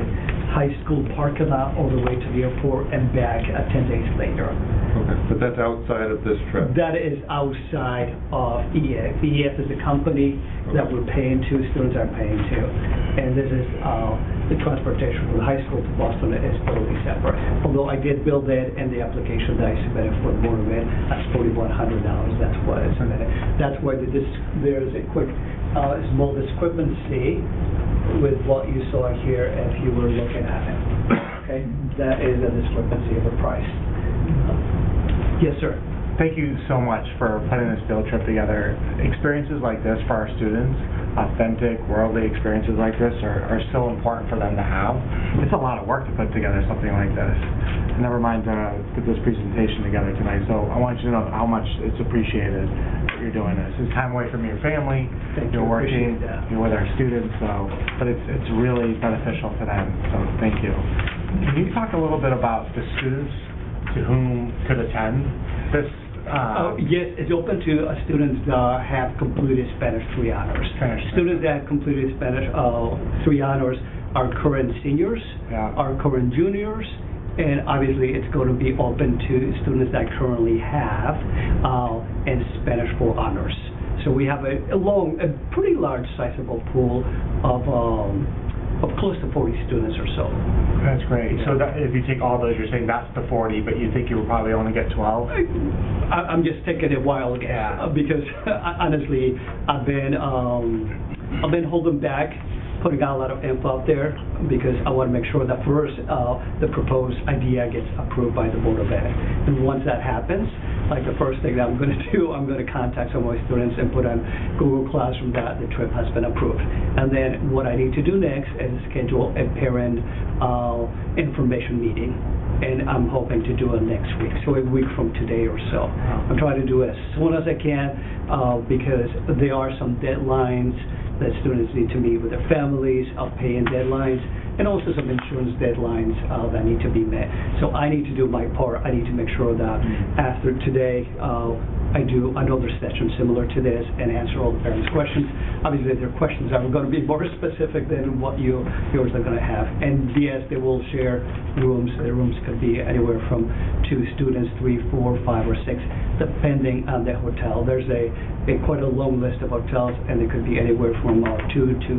high school parking lot all the way to the airport and back 10 days later. Okay, but that's outside of this trip? That is outside of EF. EF is the company that we're paying to, students are paying to. And this is the transportation from the high school to Boston is totally separate. Although I did build it in the application that I submitted for the Board of Ed, that's $4,100. That's what I submitted. That's why there's a quick small discrepancy with what you saw here if you were looking at it. Okay, that is a discrepancy of the price. Yes, sir. Thank you so much for putting this field trip together. Experiences like this for our students, authentic, worldly experiences like this are so important for them to have. It's a lot of work to put together something like this. Never mind put this presentation together tonight. So I want you to know how much it's appreciated that you're doing this. It's time away from your family. You're working. You're with our students. But it's really beneficial to them. So thank you. Can you talk a little bit about the students to whom could attend this? Yes, it's open to students that have completed Spanish 3 honors. Students that have completed Spanish 3 honors are current seniors, are current juniors, and obviously it's going to be open to students that currently have in Spanish 4 honors. So we have a pretty large, sizable pool of close to 40 students or so. That's great. So that, if you take all those, you're saying that's the 40, but you think you will probably only get 12? I'm just taking a wild guess because honestly, I've been holding back, putting out a lot of info out there because I want to make sure that first the proposed idea gets approved by the Board of Ed. And once that happens, like the first thing that I'm going to do, I'm going to contact some of my students and put on Google Classroom that the trip has been approved. And then what I need to do next is schedule a parent information meeting. And I'm hoping to do it next week, so a week from today or so. I'm trying to do it as soon as I can because there are some deadlines that students need to meet with their families, of paying deadlines, and also some insurance deadlines that need to be met. So I need to do my part. I need to make sure that after today, I do another session similar to this and answer all the parents' questions. Obviously, their questions are going to be more specific than what yours are going to have. And yes, they will share rooms. The rooms could be anywhere from 2 students, 3, 4, 5, or 6, depending on the hotel. There's quite a long list of hotels, and it could be anywhere from 2 to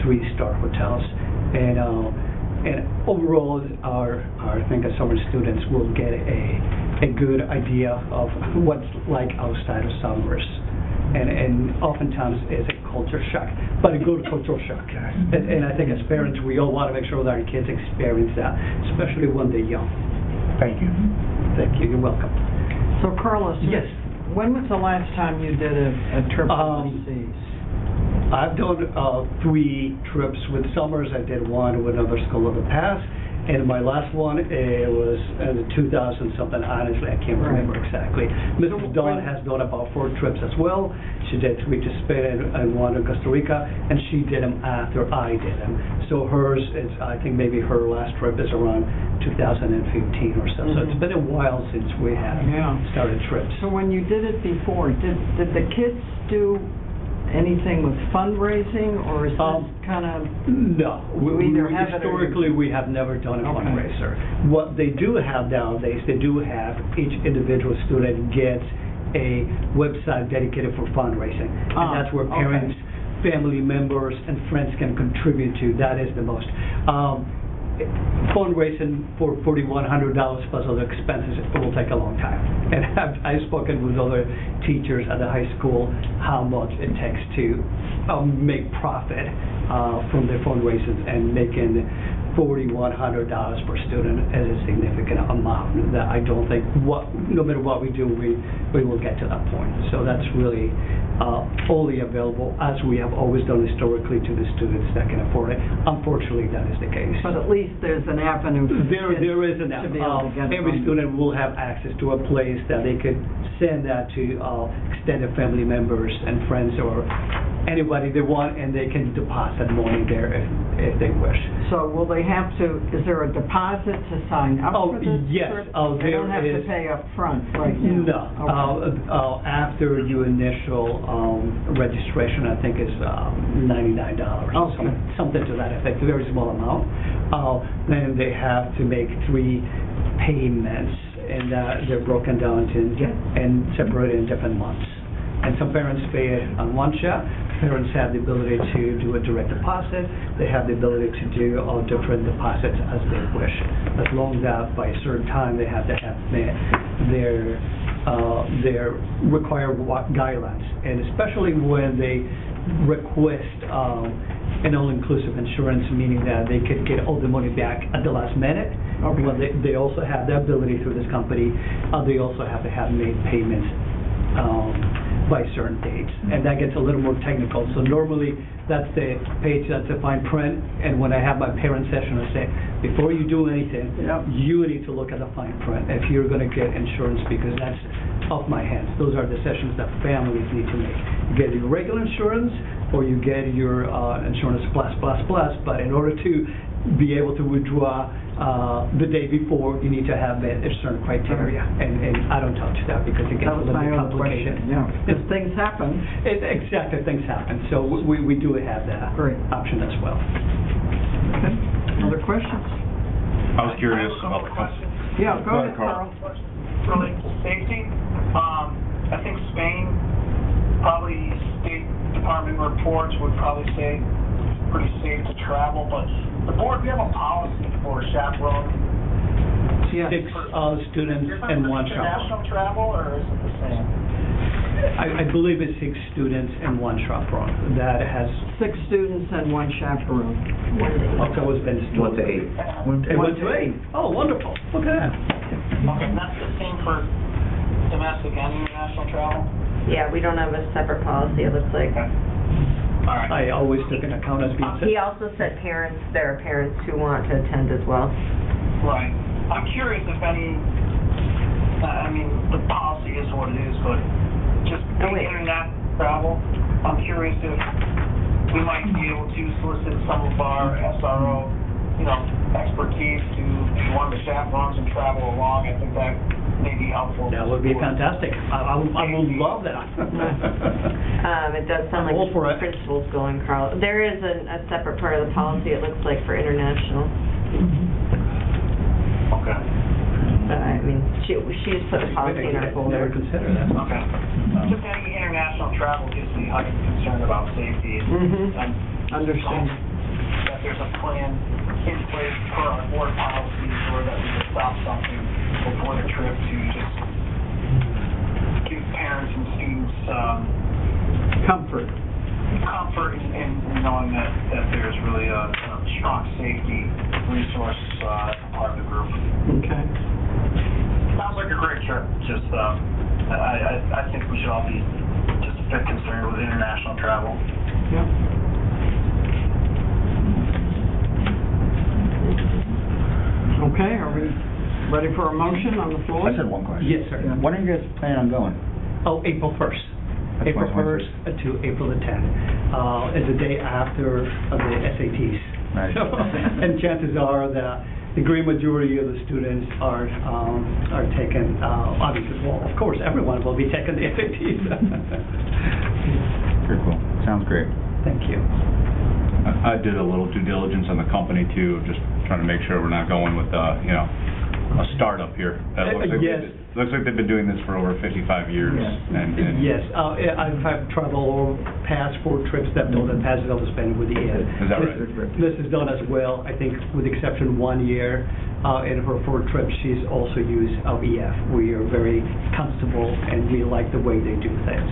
3-star hotels. And overall, I think our summer students will get a good idea of what's like outside of summers. And oftentimes it's a culture shock, but a good cultural shock. And I think as parents, we all want to make sure that our kids experience that, especially when they're young. Thank you. Thank you. You're welcome. So, Carlos, yes. When was the last time you did a trip overseas? I've done 3 trips with Summers. I did one with another school in the past, And my last one was in 2000-something, honestly, I can't remember exactly. Mrs. Dawn has done about 4 trips as well. She did 3 to Spain and 1 to Costa Rica, and she did them after I did them. So hers is, I think maybe her last trip is around 2015 or so. So it's been a while since we have started trips. So when you did it before, did the kids do anything with fundraising, or is this kind of... No. Historically, we have never done a fundraiser. What they do have nowadays, they do have each individual student gets a website dedicated for fundraising. And that's where parents, family members, and friends can contribute to. That is the most. Fundraising for $4,100 plus other expenses, it will take a long time. And I've spoken with other teachers at the high school how much it takes to make profit from their fundraisers, and making $4,100 per student is a significant amount that I don't think, no matter what we do, we will get to that point. So that's really only available, as we have always done historically, to the students that can afford it. Unfortunately, that is the case. But at least there's an avenue for there is an to be able to get every student will have access to a place that they could send that to extended family members and friends, or anybody they want, and they can deposit money there if they wish. So will they have to, is there a deposit to sign up for this? Yes. They don't have to pay up front right now? No. After your initial registration, I think is $99. Something to that effect, a very small amount. Then they have to make 3 payments, and they're broken down and separated in different months. And some parents pay it on one shot. Parents have the ability to do a direct deposit. They have the ability to do all different deposits as they wish, as long as by a certain time they have to have their required guidelines. And especially when they request an all-inclusive insurance, meaning that they could get all the money back at the last minute. Well, they also have the ability through this company. They also have to have made payments by certain dates, and that gets a little more technical. So normally that's the page, that's the fine print, and when I have my parent session, I say, before you do anything, you need to look at the fine print if you're going to get insurance, because that's off my hands. Those are the sessions that families need to make. You get your regular insurance, or you get your insurance plus, but in order to be able to withdraw the day before, you need to have a certain criteria, and I don't touch that because it gets a little bit complicated. Because things happen. Exactly, things happen. So we do have that option as well. Okay. Other questions? I was curious about the question. Yeah, go ahead, Carl. Related to safety, I think Spain, probably State Department reports would probably say it's pretty safe to travel, but the board, we have a policy for chaperone. Yes. 6 students and 1 chaperone. International travel, or is it the same? I believe it's 6 students and 1 chaperone. That has 6 students and 1 chaperone. it's always been 1 to 8. 1 to 8. Oh, wonderful. Look at that. Okay, and that's the same for domestic and international travel? Yeah, we don't have a separate policy, it looks like. All right. I always took an account as being He also said there are parents who want to attend as well. Right. I'm curious if any, I mean, the policy is what it is, but just international travel, I'm curious if we might be able to solicit some of our SRO, expertise to be one of the chaperones and travel along. I think that may be helpful. That would be fantastic. I would love that. It does sound like the principal's going, Carl. There is a separate part of the policy, it looks like, for international. Okay. But, I mean, she's put the policy in our folder. Never consider that. Okay. Just any international travel gives me heightened concern about safety. And Understand. that there's a plan in place for our board policies, or that we can stop something before the trip to just give parents and students Comfort. in knowing that there's really a strong safety resource part of the group. Okay. Sounds like a great trip. Just I think we should all be just a bit concerned with international travel. Yep. Okay, are we ready for a motion on the floor? I said one question. Yes, sir. When are you guys planning on going? Oh, April 1st. That's April my 1st to April the 10th. It's the day after the SATs. Right. And chances are that the great majority of the students are taking, obviously, well, of course, everyone will be taking the SATs. Very cool. Sounds great. Thank you. I did a little due diligence on the company too, just trying to make sure we're not going with, you know, a startup here. Yes. Looks like they've been doing this for over 55 years. And Yes, I've had travel over past 4 trips that Northern Pascal has been with the Ed. Is that right? This is done as well, I think, with the exception 1 year. In her 4 trips, she's also used EF. We are very comfortable and we like the way they do things.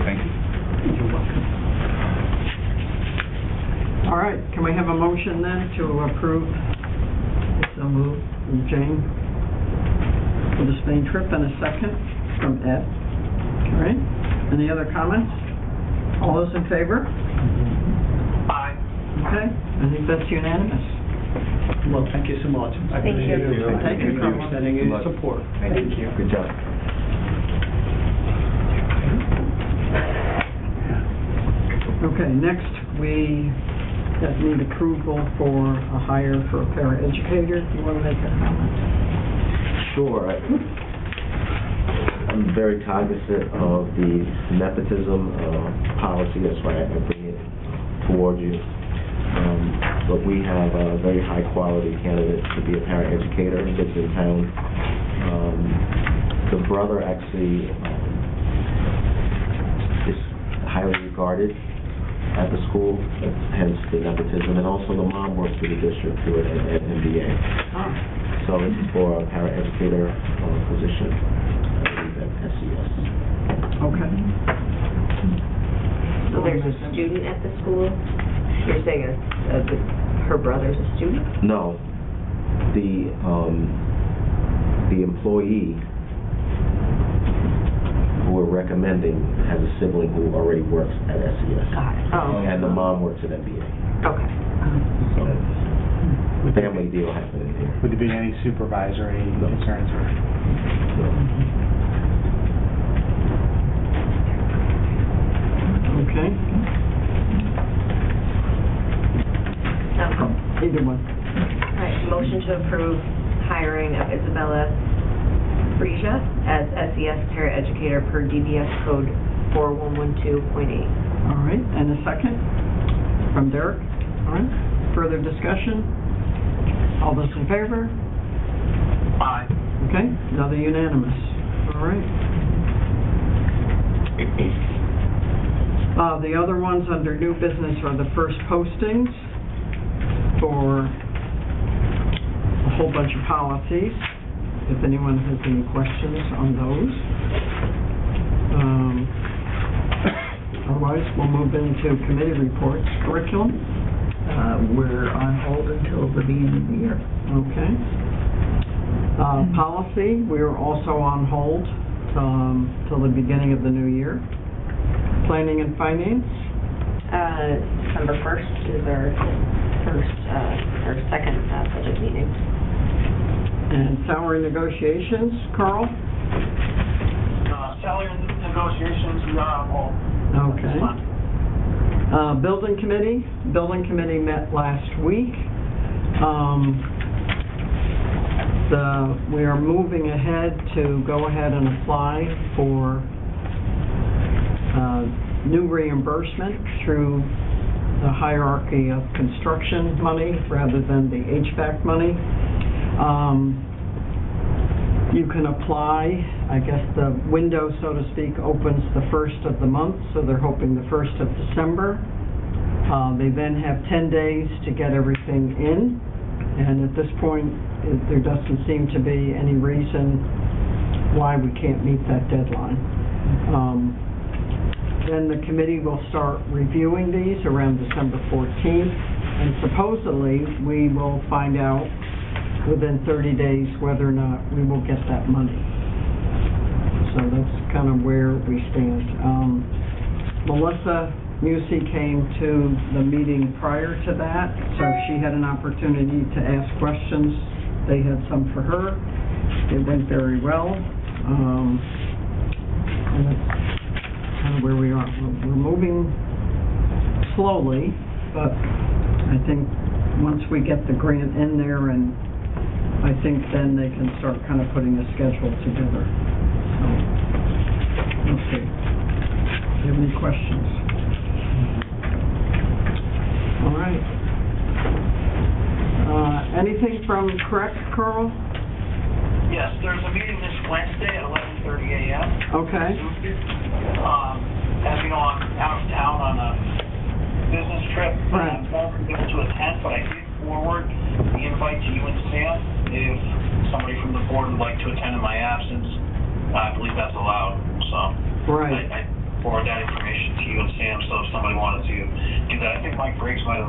Thank you. You're welcome. All right, can we have a motion then to approve? So moved from Jane for the Spain trip, and a second from Ed. All right, any other comments? All those in favor? Aye. Okay, I think that's unanimous. Well, thank you so much. I Thank you. appreciate it. Thank you. for understanding and support. Thank you. Good job. Okay, next, we need approval for a hire for a paraeducator. Do you want to make a comment? Sure. I'm very cognizant of the nepotism policy. That's why I bring it toward you. But we have a very high-quality candidate to be a paraeducator who lives in town. The brother actually is highly regarded at the school, hence the nepotism, and also the mom works for the district too at MBA. So this is for a paraeducator position at SES. Okay. So there's a student at the school? You're saying her brother's a student? No, the employee who we're recommending has a sibling who already works at SES. Got it. Oh. And the mom works at MBA. Okay. So, family deal happening here. Would there be any supervisory concerns or? Okay, either one. All right, motion to approve hiring of Isabella Frisia as SES paraeducator per DBS code 4112.8. All right, and a second from Derek. All right, further discussion? All those in favor? Aye. Okay, another unanimous. All right. The other ones under new business are the first postings for a whole bunch of policies, if anyone has any questions on those. Otherwise, we'll move into committee reports. Curriculum? We're on hold until the beginning of the year. Okay. Policy, we are also on hold till the beginning of the new year. Planning and finance? December 1st is our second budget meeting. And salary negotiations, Carl? Salary negotiations, we are on hold. Okay. Building committee? Building committee met last week. We are moving ahead to go ahead and apply for new reimbursement through the hierarchy of construction money rather than the HVAC money. You can apply, I guess the window, so to speak, opens the 1st of the month, so they're hoping the 1st of December. They then have 10 days to get everything in, and at this point, there doesn't seem to be any reason why we can't meet that deadline. Then the committee will start reviewing these around December 14th, and supposedly we will find out within 30 days whether or not we will get that money. So that's kind of where we stand. Melissa Musi came to the meeting prior to that, so she had an opportunity to ask questions. They had some for her. It went very well. And that's kind of where we are. We're moving slowly, but I think once we get the grant in there, and I think then they can start kind of putting a schedule together. So, we'll see. Do you have any questions? All right. Anything from CREC, Carl? Yes, there's a meeting this Wednesday at 11:30 a.m. Okay. As you know, I'm out of town on a business trip. Right. I won't be able to attend, but I did forward the invite to you and Sam. If somebody from the board would like to attend in my absence, I believe that's allowed. So Right. I forward that information to you and Sam, so if somebody wanted to do that. I think Mike Briggs might have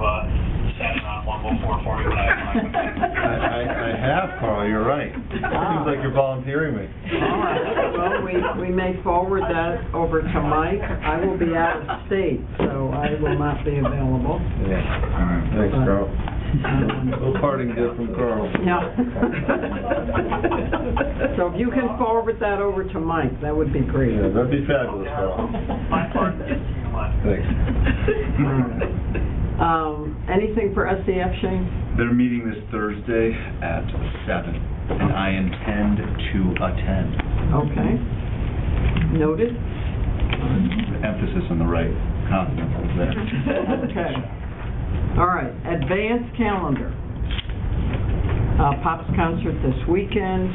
sat in on one before for me, but I have, Carl, you're right. Seems like you're volunteering me. All right. Well, we may forward that over to Mike. I will be out of state, so I will not be available. Yeah. Thanks, Carl. No parting gift from Carl. Yeah. So if you can forward that over to Mike, that would be great. Yeah, that'd be fabulous, Carl. My part. Thanks. All right. Anything for SEF, Shane? They're meeting this Thursday at 7, and I intend to attend. Okay. Noted. The emphasis on the right consonants there. Okay. All right. Advanced calendar. Pops concert this weekend.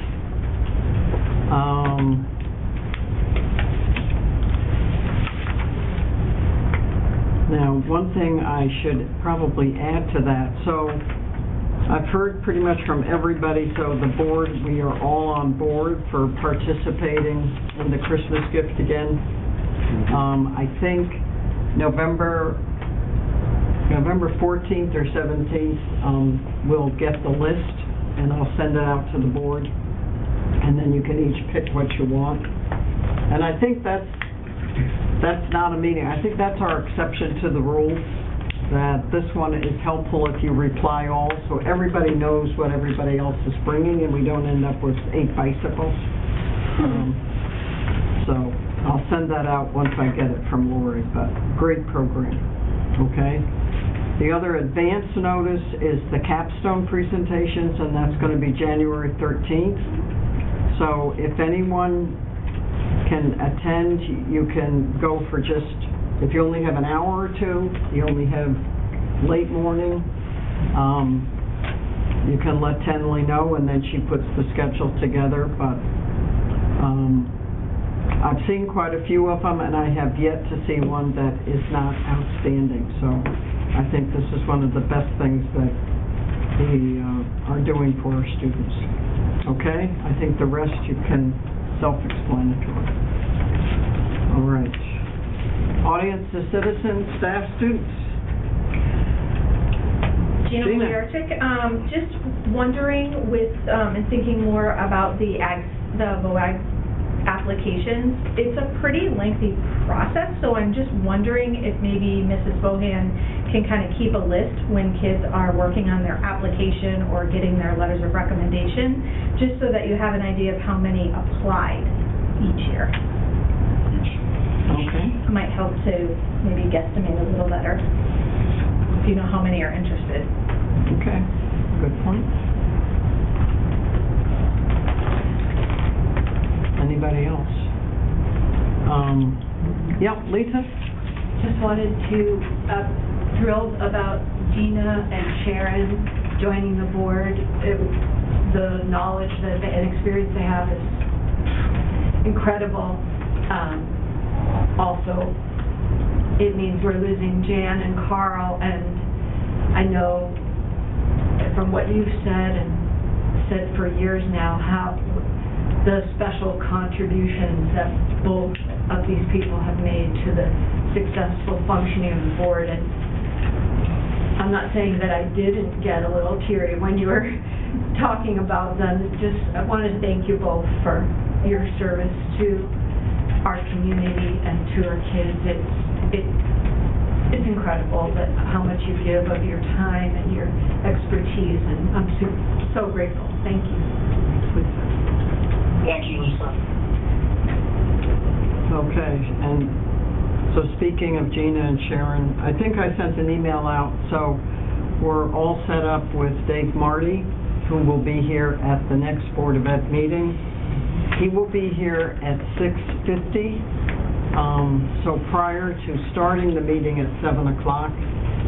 Now, one thing I should probably add to that, so I've heard pretty much from everybody, so the board, we are all on board for participating in the Christmas gift again. I think November 14th or 17th, we'll get the list, and I'll send it out to the board, and then you can each pick what you want. And I think that's not a meeting. I think that's our exception to the rule, that this one is helpful if you reply all, so everybody knows what everybody else is bringing, and we don't end up with 8 bicycles. So I'll send that out once I get it from Lori, but great program, okay? The other advance notice is the capstone presentations, and that's going to be January 13th. So if anyone can attend, you can go for just, if you only have an hour or two, you only have late morning, you can let Tenley know, and then she puts the schedule together. But I've seen quite a few of them, and I have yet to see one that is not outstanding. So I think this is one of the best things that we are doing for our students. Okay? I think the rest you can self-explanatory. All right. Audience to citizens, staff, students. Gina Wojcik, just wondering with, and thinking more about the BOE applications, it's a pretty lengthy process, so I'm just wondering if maybe Mrs. Bohan can kind of keep a list when kids are working on their application or getting their letters of recommendation, just so that you have an idea of how many applied each year. Okay. It might help to maybe guesstimate a little better, if you know how many are interested. Okay, good point. Anybody else? Yeah, Lisa? Just wanted to, thrilled about Gina and Sharon joining the board. The knowledge and experience they have is incredible. Also, it means we're losing Jan and Carl, and I know from what you've said for years now, how the special contributions that both of these people have made to the successful functioning of the board. And I'm not saying that I didn't get a little teary when you were talking about them. I wanted to thank you both for your service to our community and to our kids. it's incredible that how much you give of your time and your expertise, and I'm so grateful. Thank you. Thank you, Lisa. Okay, and so speaking of Gina and Sharon, I think I sent an email out, so we're all set up with Dave Marty, who will be here at the next Board of Ed meeting. He will be here at 6:50, so prior to starting the meeting at 7 o'clock,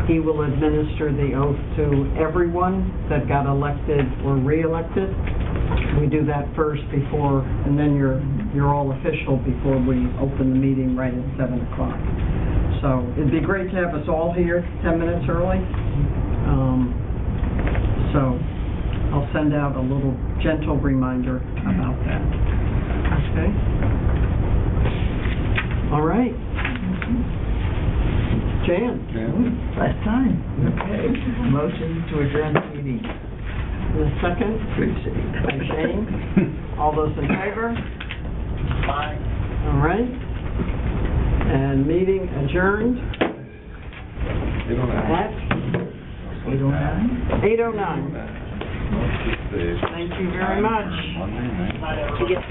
he will administer the oath to everyone that got elected or re-elected. We do that first before, and then you're all official before we open the meeting right at 7 o'clock. So it'd be great to have us all here 10 minutes early. So I'll send out a little gentle reminder about that. Okay? All right. Jan? Last time. Okay. Motion to adjourn the meeting. In a second? By Shane. All those in favor? Bye. All right. And meeting adjourned at 8:09. Thank you very much. Monday, right?